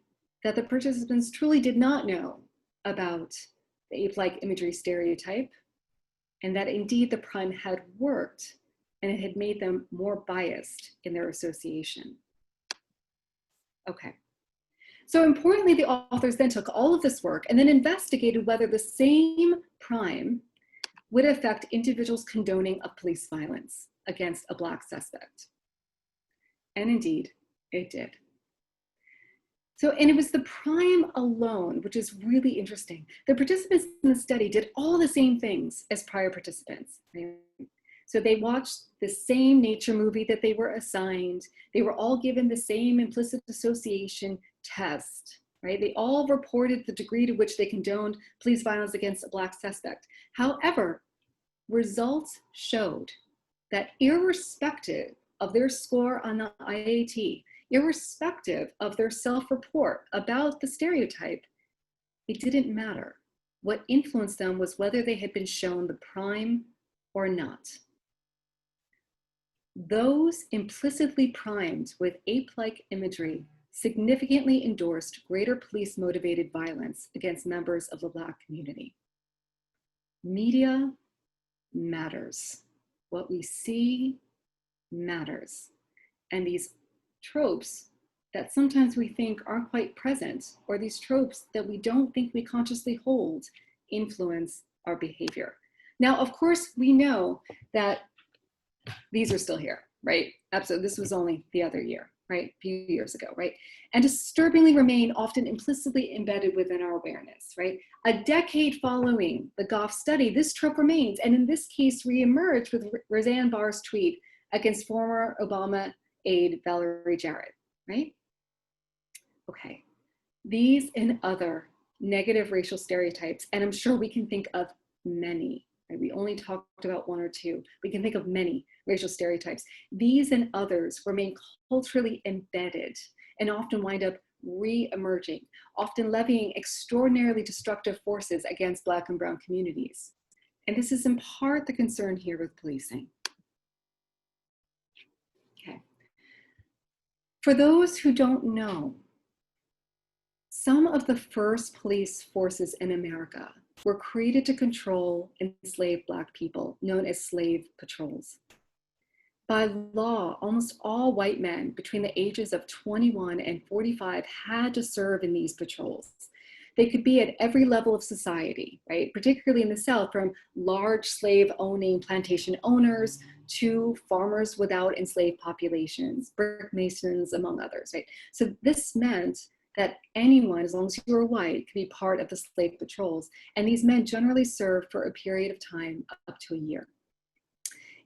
that the participants truly did not know about the ape-like imagery stereotype, and that indeed the prime had worked and it had made them more biased in their association. Okay. So importantly, the authors then took all of this work and then investigated whether the same prime would affect individuals' condoning of police violence against a Black suspect. And indeed, it did. So, and it was the prime alone, which is really interesting. The participants in the study did all the same things as prior participants. Right? So they watched the same nature movie that they were assigned. They were all given the same implicit association test, right? They all reported the degree to which they condoned police violence against a Black suspect. However, results showed that irrespective of their score on the IAT, irrespective of their self-report about the stereotype, it didn't matter. What influenced them was whether they had been shown the prime or not. Those implicitly primed with ape-like imagery significantly endorsed greater police-motivated violence against members of the Black community. Media matters. What we see matters. And these tropes that sometimes we think aren't quite present, or these tropes that we don't think we consciously hold, influence our behavior. Now, of course, we know that these are still here, right? Absolutely. This was only the other year. right, a few years ago, right? And disturbingly remain often implicitly embedded within our awareness, right? A decade following the Goff study, this trope remains, and in this case, reemerged with Roseanne Barr's tweet against former Obama aide Valerie Jarrett, right? Okay, these and other negative racial stereotypes, and I'm sure we can think of many, right? We only talked about one or two. We can think of many racial stereotypes. These and others remain culturally embedded and often wind up re-emerging, often levying extraordinarily destructive forces against Black and Brown communities. And this is in part the concern here with policing. Okay. For those who don't know, some of the first police forces in America were created to control enslaved Black people, known as slave patrols. By law, almost all white men between the ages of 21 and 45 had to serve in these patrols. They could be at every level of society, right? Particularly in the South, from large slave-owning plantation owners to farmers without enslaved populations, brick masons, among others, right? So this meant that anyone, as long as you were white, could be part of the slave patrols. And these men generally served for a period of time up to a year.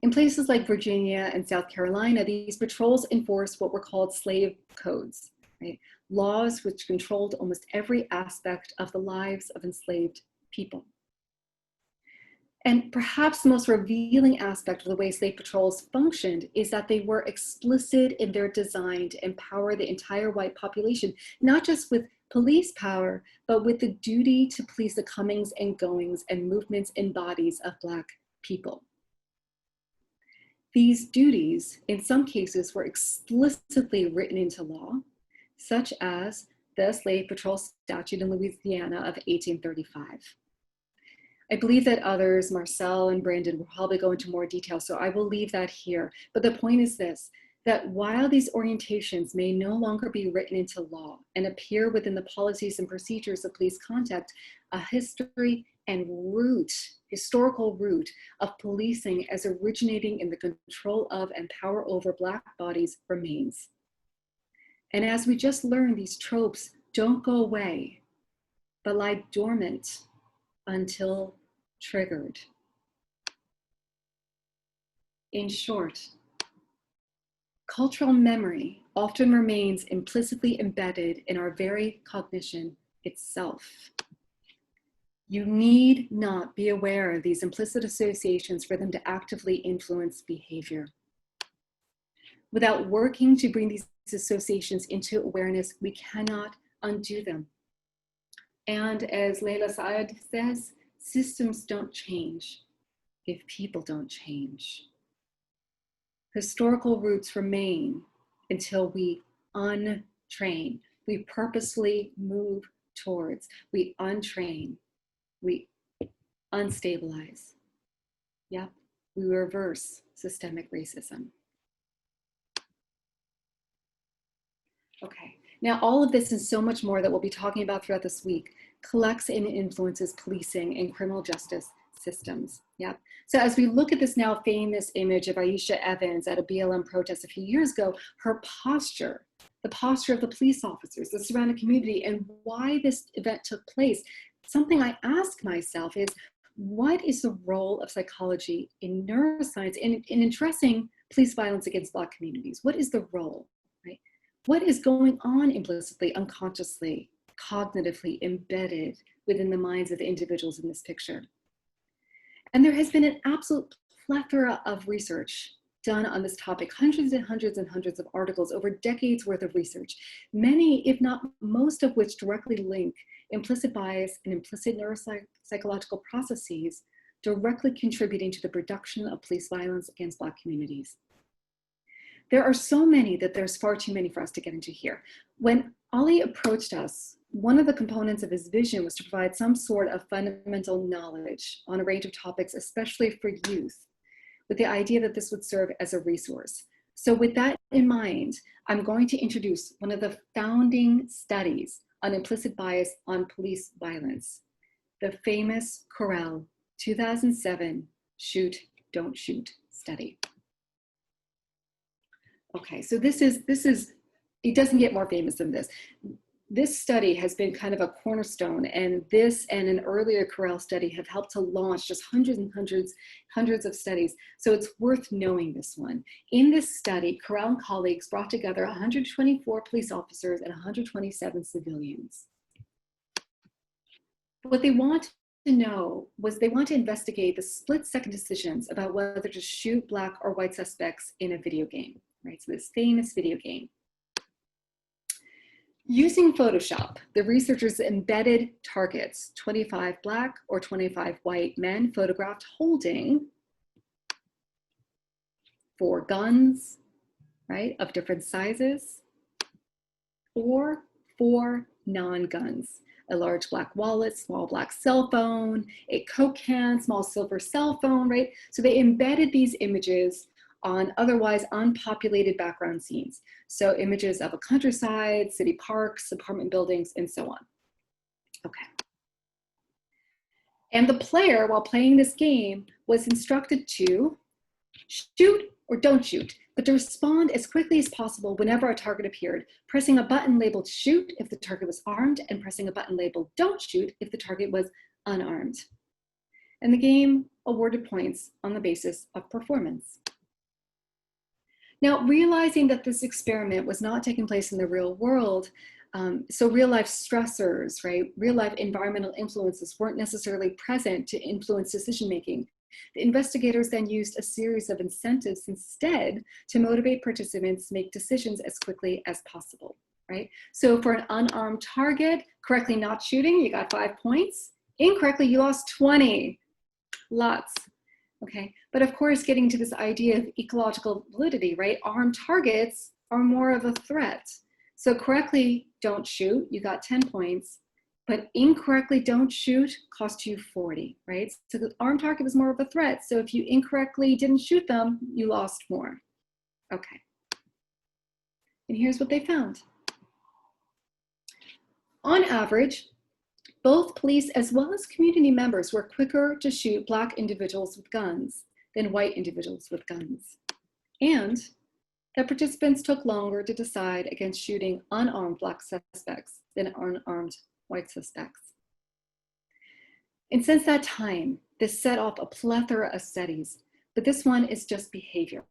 In places like Virginia and South Carolina, these patrols enforced what were called slave codes, right? Laws which controlled almost every aspect of the lives of enslaved people. And perhaps the most revealing aspect of the way slave patrols functioned is that they were explicit in their design to empower the entire white population, not just with police power, but with the duty to police the comings and goings and movements and bodies of Black people. These duties, in some cases, were explicitly written into law, such as the Slave Patrol Statute in Louisiana of 1835. I believe that others, Marcel and Brandon, will probably go into more detail, so I will leave that here. But the point is this, that while these orientations may no longer be written into law and appear within the policies and procedures of police conduct, a history and historical root of policing as originating in the control of and power over Black bodies remains. And as we just learned, these tropes don't go away, but lie dormant until triggered. In short, cultural memory often remains implicitly embedded in our very cognition itself. You need not be aware of these implicit associations for them to actively influence behavior. Without working to bring these associations into awareness, we cannot undo them. And as Leila Saad says, systems don't change if people don't change. Historical roots remain until we untrain. We purposefully move towards, we untrain, we unstabilize. Yep, we reverse systemic racism. Okay, now all of this and so much more that we'll be talking about throughout this week collects and influences policing and criminal justice systems. Yeah. So as we look at this now famous image of Aisha Evans at a BLM protest a few years ago, her posture, the posture of the police officers, the surrounding community, and why this event took place, something I ask myself is, what is the role of psychology in neuroscience in addressing police violence against Black communities? What is the role, right? What is going on implicitly, unconsciously, cognitively embedded within the minds of the individuals in this picture? And there has been an absolute plethora of research done on this topic, hundreds and hundreds and hundreds of articles over decades worth of research, many, if not most of which directly link implicit bias and implicit neuropsychological processes directly contributing to the production of police violence against Black communities. There are so many that there's far too many for us to get into here. When Ali approached us, one of the components of his vision was to provide some sort of fundamental knowledge on a range of topics, especially for youth, with the idea that this would serve as a resource. So with that in mind, I'm going to introduce one of the founding studies on implicit bias on police violence, the famous Correll 2007 Shoot, Don't Shoot study. Okay, so this is it doesn't get more famous than this. This study has been kind of a cornerstone, and this and an earlier Corel study have helped to launch just hundreds and hundreds of studies. So it's worth knowing this one. In this study, Corel and colleagues brought together 124 police officers and 127 civilians. What they want to know was they want to investigate the split-second decisions about whether to shoot black or white suspects in a video game, right? So this famous video game. Using Photoshop, the researchers embedded targets, 25 black or 25 white men photographed holding 4 guns, right, of different sizes, or 4 non-guns, a large black wallet, small black cell phone, a Coke can, small silver cell phone, right? So they embedded these images on otherwise unpopulated background scenes. So images of a countryside, city parks, apartment buildings, and so on. Okay. And the player, while playing this game, was instructed to shoot or don't shoot, but to respond as quickly as possible whenever a target appeared, pressing a button labeled shoot if the target was armed, and pressing a button labeled don't shoot if the target was unarmed. And the game awarded points on the basis of performance. Now, realizing that this experiment was not taking place in the real world, so real life stressors, right, real life environmental influences weren't necessarily present to influence decision-making, the investigators then used a series of incentives instead to motivate participants to make decisions as quickly as possible, right? So for an unarmed target, correctly not shooting, you got 5 points. Incorrectly, you lost 20. Lots. Okay, but of course, getting to this idea of ecological validity, right? Armed targets are more of a threat. So correctly don't shoot, you got 10 points, but incorrectly don't shoot cost you 40, right? So the armed target was more of a threat. So if you incorrectly didn't shoot them, you lost more. Okay, and here's what they found. On average, both police as well as community members were quicker to shoot black individuals with guns than white individuals with guns. And that participants took longer to decide against shooting unarmed black suspects than unarmed white suspects. And since that time, this set off a plethora of studies, but this one is just behavior.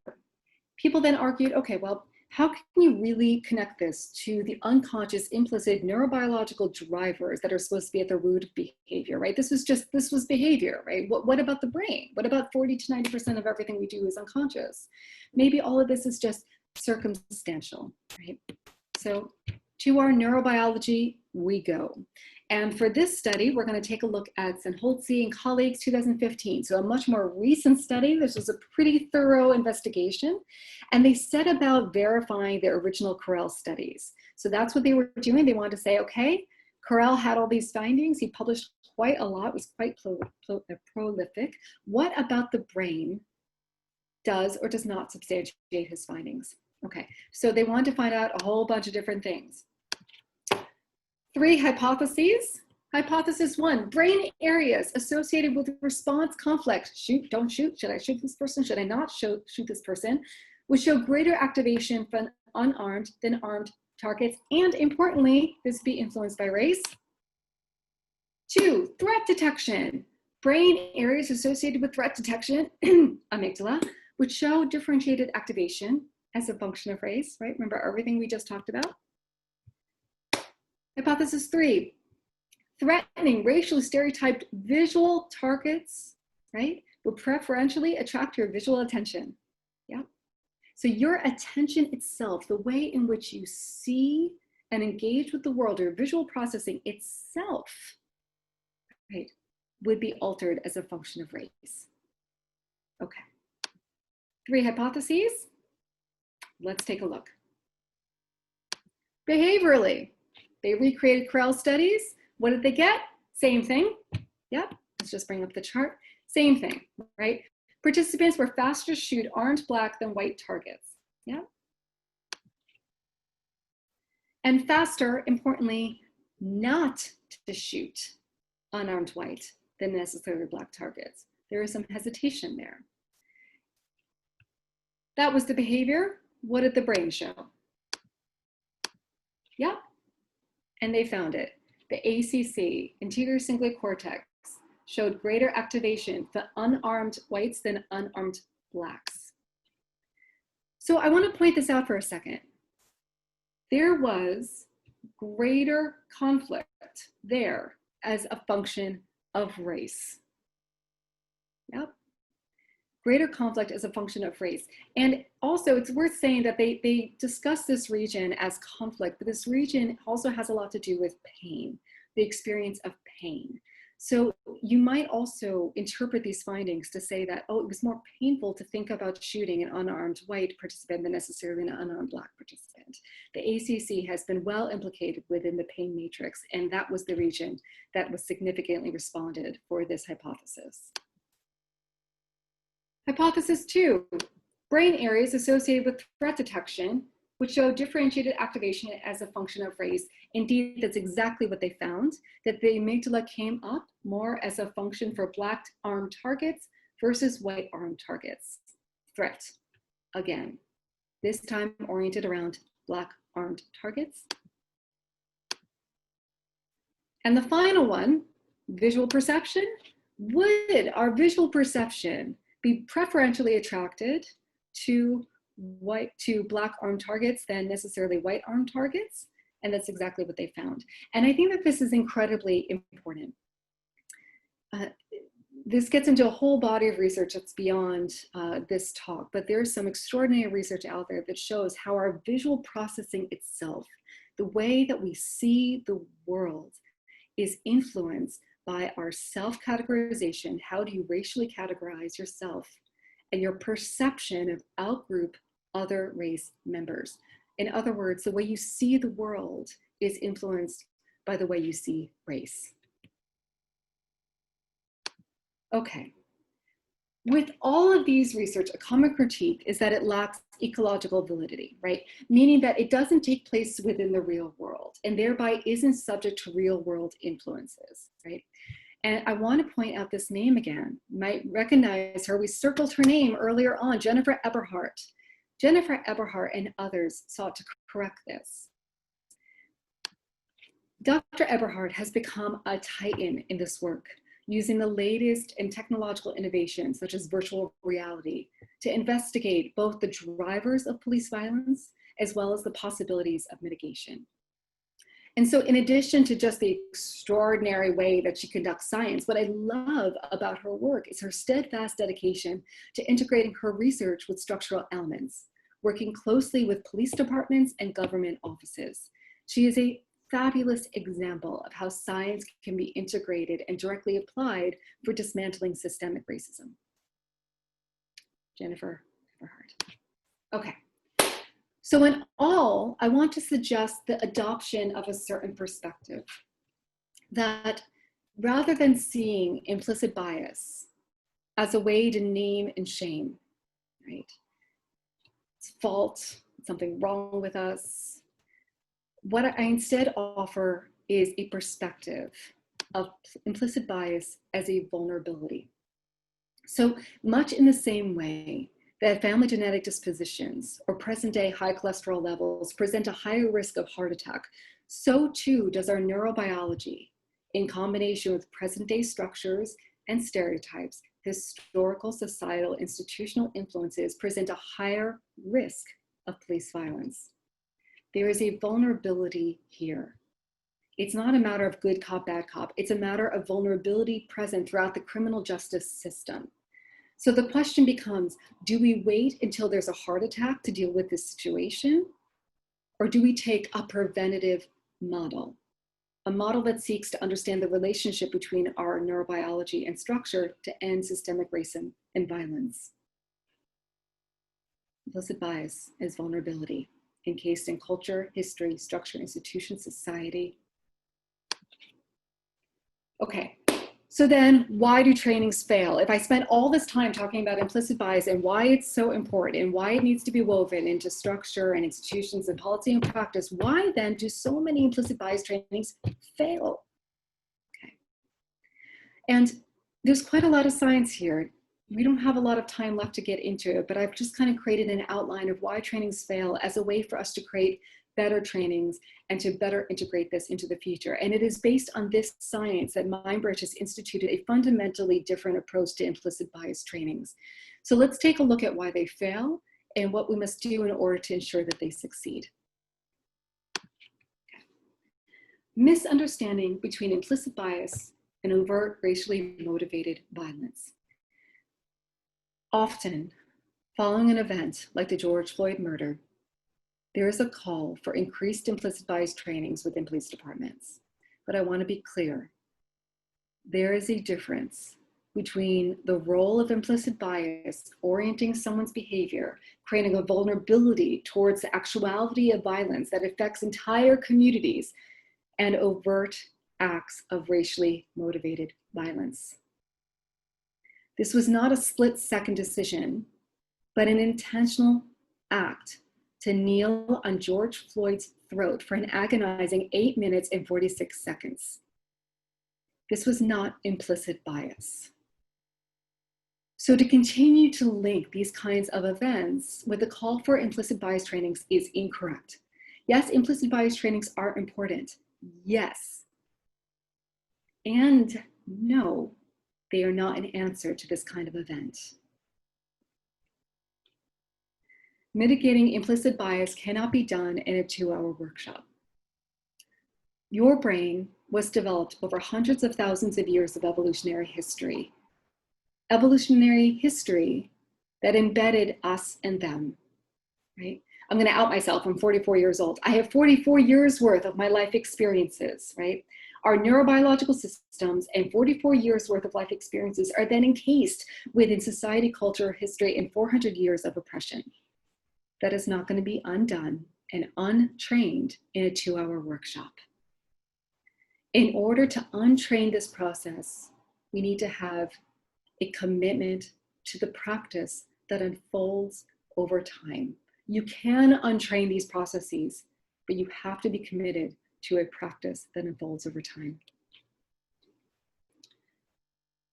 People then argued, okay, well, how can you really connect this to the unconscious implicit neurobiological drivers that are supposed to be at the root of behavior, right? This was behavior, right? What about the brain? What about 40 to 90% of everything we do is unconscious? Maybe all of this is just circumstantial, right? So to our neurobiology we go. And for this study, we're going to take a look at Senholtzy and colleagues 2015. So a much more recent study. This was a pretty thorough investigation. And they set about verifying their original Corel studies. So that's what they were doing. They wanted to say, okay, Corel had all these findings. He published quite a lot, was quite prolific. What about the brain does or does not substantiate his findings? Okay, so they wanted to find out a whole bunch of different things. 3 hypotheses. Hypothesis 1, brain areas associated with response conflict. Shoot, don't shoot. Should I shoot this person? Should I not shoot this person? Would show greater activation from unarmed than armed targets. And importantly, this be influenced by race. 2, threat detection. Brain areas associated with threat detection, amygdala, would show differentiated activation as a function of race, right? Remember everything we just talked about? Hypothesis 3, threatening racially stereotyped visual targets, right, will preferentially attract your visual attention. Yeah. So your attention itself, the way in which you see and engage with the world, or visual processing itself, right, would be altered as a function of race. Okay. 3 hypotheses. Let's take a look. Behaviorally, they recreated Corel studies. What did they get? Same thing. Yep, let's just bring up the chart. Same thing, right? Participants were faster to shoot armed black than white targets. Yeah. And faster, importantly, not to shoot unarmed white than necessarily black targets. There is some hesitation there. That was the behavior. What did the brain show? Yep, and they found it. The ACC, anterior cingulate cortex, showed greater activation for unarmed whites than unarmed blacks. So I want to point this out for a second. There was greater conflict there as a function of race. Yep. Greater conflict as a function of race. And also it's worth saying that they discuss this region as conflict, but this region also has a lot to do with pain, the experience of pain. So you might also interpret these findings to say that, oh, it was more painful to think about shooting an unarmed white participant than necessarily an unarmed black participant. The ACC has been well implicated within the pain matrix, and that was the region that was significantly responded for this hypothesis. Hypothesis 2, brain areas associated with threat detection, which show differentiated activation as a function of race. Indeed, that's exactly what they found, that the amygdala came up more as a function for black armed targets versus white armed targets. Threat, again, this time oriented around black armed targets. And the final one, visual perception. Would our visual perception be preferentially attracted to black armed targets than necessarily white armed targets? And that's exactly what they found. And I think that this is incredibly important. This gets into a whole body of research that's beyond this talk, but there's some extraordinary research out there that shows how our visual processing itself, the way that we see the world, is influenced by our self-categorization. How do you racially categorize yourself? And your perception of outgroup other race members. In other words, the way you see the world is influenced by the way you see race. Okay. With all of these research, a common critique is that it lacks ecological validity, right? Meaning that it doesn't take place within the real world and thereby isn't subject to real world influences, right? And I want to point out this name again. You might recognize her. We circled her name earlier on, Jennifer Eberhardt. Jennifer Eberhardt and others sought to correct this. Dr. Eberhardt has become a titan in this work, using the latest in technological innovations, such as virtual reality, to investigate both the drivers of police violence, as well as the possibilities of mitigation. And so in addition to just the extraordinary way that she conducts science, what I love about her work is her steadfast dedication to integrating her research with structural elements, working closely with police departments and government offices. She is a fabulous example of how science can be integrated and directly applied for dismantling systemic racism. Jennifer Eberhardt. Okay. So in all, I want to suggest the adoption of a certain perspective, that rather than seeing implicit bias as a way to name and shame, right? It's fault, something wrong with us. What I instead offer is a perspective of implicit bias as a vulnerability. So much in the same way that family genetic dispositions or present-day high cholesterol levels present a higher risk of heart attack, so too does our neurobiology, in combination with present-day structures and stereotypes, historical, societal, institutional influences present a higher risk of police violence. There is a vulnerability here. It's not a matter of good cop, bad cop. It's a matter of vulnerability present throughout the criminal justice system. So the question becomes, do we wait until there's a heart attack to deal with this situation? Or do we take a preventative model? A model that seeks to understand the relationship between our neurobiology and structure to end systemic racism and violence. Implicit bias is vulnerability, encased in culture, history, structure, institution, society. Okay. So then why do trainings fail? If I spent all this time talking about implicit bias and why it's so important and why it needs to be woven into structure and institutions and policy and practice, why then do so many implicit bias trainings fail? Okay. And there's quite a lot of science here. We don't have a lot of time left to get into it, but I've just kind of created an outline of why trainings fail as a way for us to create better trainings, and to better integrate this into the future. And it is based on this science that Mindbridge has instituted a fundamentally different approach to implicit bias trainings. So let's take a look at why they fail and what we must do in order to ensure that they succeed. Misunderstanding between implicit bias and overt racially motivated violence. Often, following an event like the George Floyd murder, there is a call for increased implicit bias trainings within police departments. But I want to be clear. There is a difference between the role of implicit bias orienting someone's behavior, creating a vulnerability towards the actuality of violence that affects entire communities, and overt acts of racially motivated violence. This was not a split-second decision, but an intentional act to kneel on George Floyd's throat for an agonizing 8 minutes and 46 seconds. This was not implicit bias. So to continue to link these kinds of events with the call for implicit bias trainings is incorrect. Yes, implicit bias trainings are important. Yes. And no, they are not an answer to this kind of event. Mitigating implicit bias cannot be done in a 2-hour workshop. Your brain was developed over hundreds of thousands of years of evolutionary history. Evolutionary history that embedded us and them, right? I'm gonna out myself, I'm 44 years old. I have 44 years worth of my life experiences, right? Our neurobiological systems and 44 years worth of life experiences are then encased within society, culture, history, and 400 years of oppression. That is not gonna be undone and untrained in a 2-hour workshop. In order to untrain this process, we need to have a commitment to the practice that unfolds over time. You can untrain these processes, but you have to be committed to a practice that unfolds over time.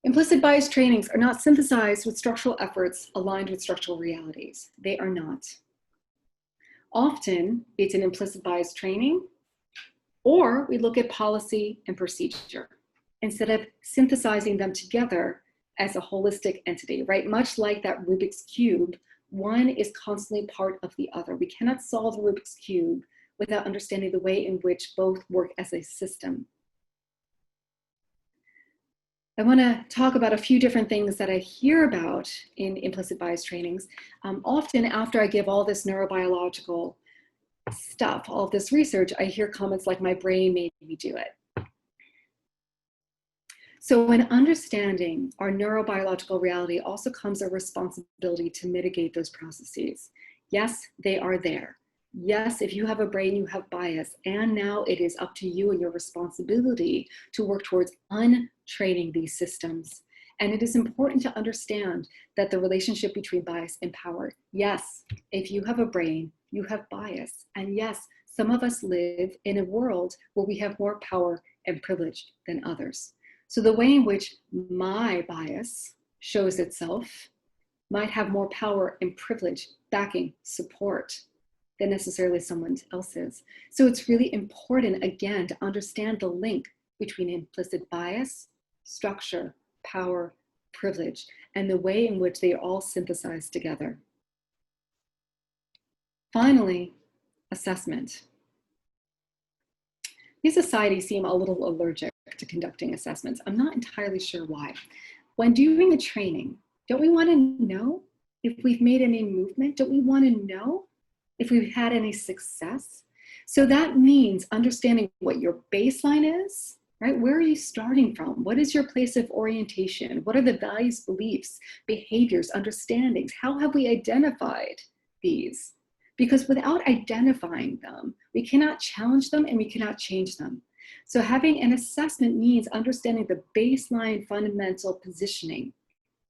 Implicit bias trainings are not synthesized with structural efforts aligned with structural realities. They are not. Often, it's an implicit bias training, or we look at policy and procedure instead of synthesizing them together as a holistic entity, right? Much like that Rubik's Cube, one is constantly part of the other. We cannot solve the Rubik's Cube without understanding the way in which both work as a system. I wanna talk about a few different things that I hear about in implicit bias trainings. Often after I give all this neurobiological stuff, all of this research, I hear comments like, my brain made me do it. So when understanding our neurobiological reality also comes a responsibility to mitigate those processes. Yes, they are there. Yes, if you have a brain, you have bias. And now it is up to you and your responsibility to work towards untraining these systems. And it is important to understand that the relationship between bias and power. Yes, if you have a brain, you have bias. And yes, some of us live in a world where we have more power and privilege than others. So the way in which my bias shows itself might have more power and privilege, backing, support than necessarily someone else's. So it's really important, again, to understand the link between implicit bias, structure, power, privilege, and the way in which they are all synthesized together. Finally, assessment. These societies seem a little allergic to conducting assessments. I'm not entirely sure why. When doing a training, don't we want to know if we've made any movement? Don't we want to know if we've had any success? So that means understanding what your baseline is, right? Where are you starting from? What is your place of orientation? What are the values, beliefs, behaviors, understandings? How have we identified these? Because without identifying them, we cannot challenge them and we cannot change them. So having an assessment means understanding the baseline fundamental positioning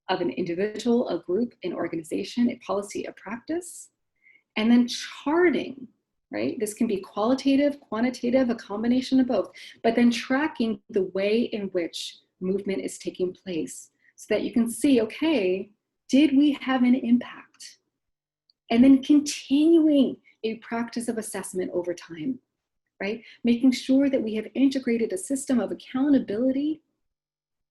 of an individual, a group, an organization, a policy, a practice, and then charting, right? This can be qualitative, quantitative, a combination of both, but then tracking the way in which movement is taking place so that you can see, okay, did we have an impact? And then continuing a practice of assessment over time, right? Making sure that we have integrated a system of accountability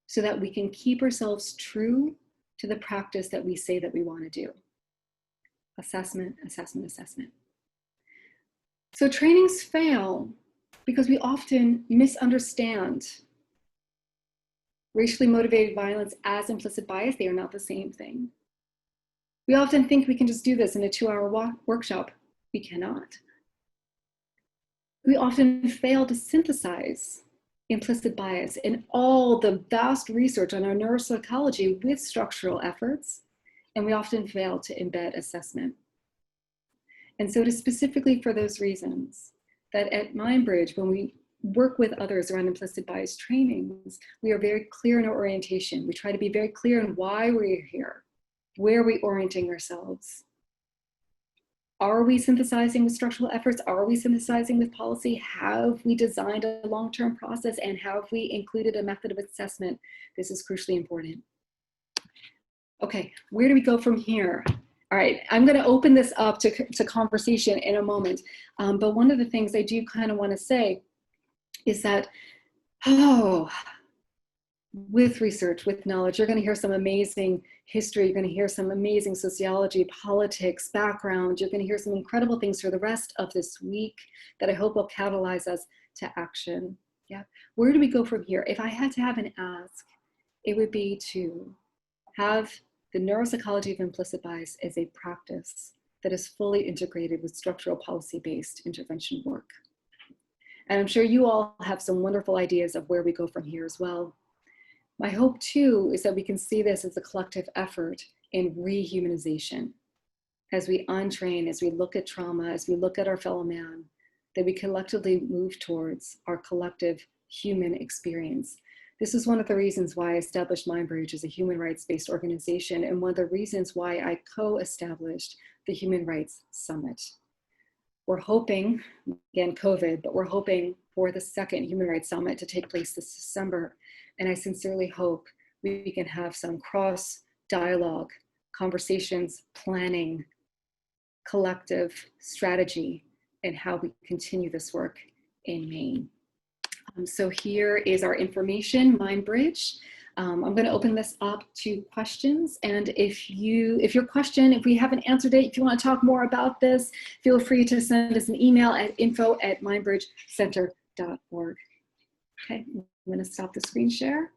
so that we can keep ourselves true to the practice that we say that we want to do. Assessment, assessment, assessment. So trainings fail because we often misunderstand racially motivated violence as implicit bias. They are not the same thing. We often think we can just do this in a 2-hour workshop. We cannot. We often fail to synthesize implicit bias in all the vast research on our neuropsychology with structural efforts, and we often fail to embed assessment. And so it is specifically for those reasons that at Mindbridge, when we work with others around implicit bias trainings, we are very clear in our orientation. We try to be very clear in why we're here. Where are we orienting ourselves? Are we synthesizing with structural efforts? Are we synthesizing with policy? Have we designed a long-term process, and have we included a method of assessment? This is crucially important. Okay, where do we go from here? All right, I'm going to open this up to conversation in a moment. But one of the things I do kind of want to say is that, with research, with knowledge, you're going to hear some amazing history, you're going to hear some amazing sociology, politics, background, you're going to hear some incredible things for the rest of this week that I hope will catalyze us to action. Yeah, where do we go from here? If I had to have an ask, it would be to have the neuropsychology of implicit bias as a practice that is fully integrated with structural policy-based intervention work. And I'm sure you all have some wonderful ideas of where we go from here as well. My hope too is that we can see this as a collective effort in rehumanization. As we untrain, as we look at trauma, as we look at our fellow man, that we collectively move towards our collective human experience. This is one of the reasons why I established Mindbridge as a human rights-based organization, and one of the reasons why I co-established the Human Rights Summit. We're hoping, again, COVID, but we're hoping for the second Human Rights Summit to take place this December. And I sincerely hope we can have some cross-dialogue, conversations, planning, collective strategy, and how we continue this work in Maine. So here is our information, Mindbridge. I'm going to open this up to questions. And if your question, if we haven't answered it, if you want to talk more about this, feel free to send us an email at info@mindbridgecenter.org. Okay, I'm going to stop the screen share.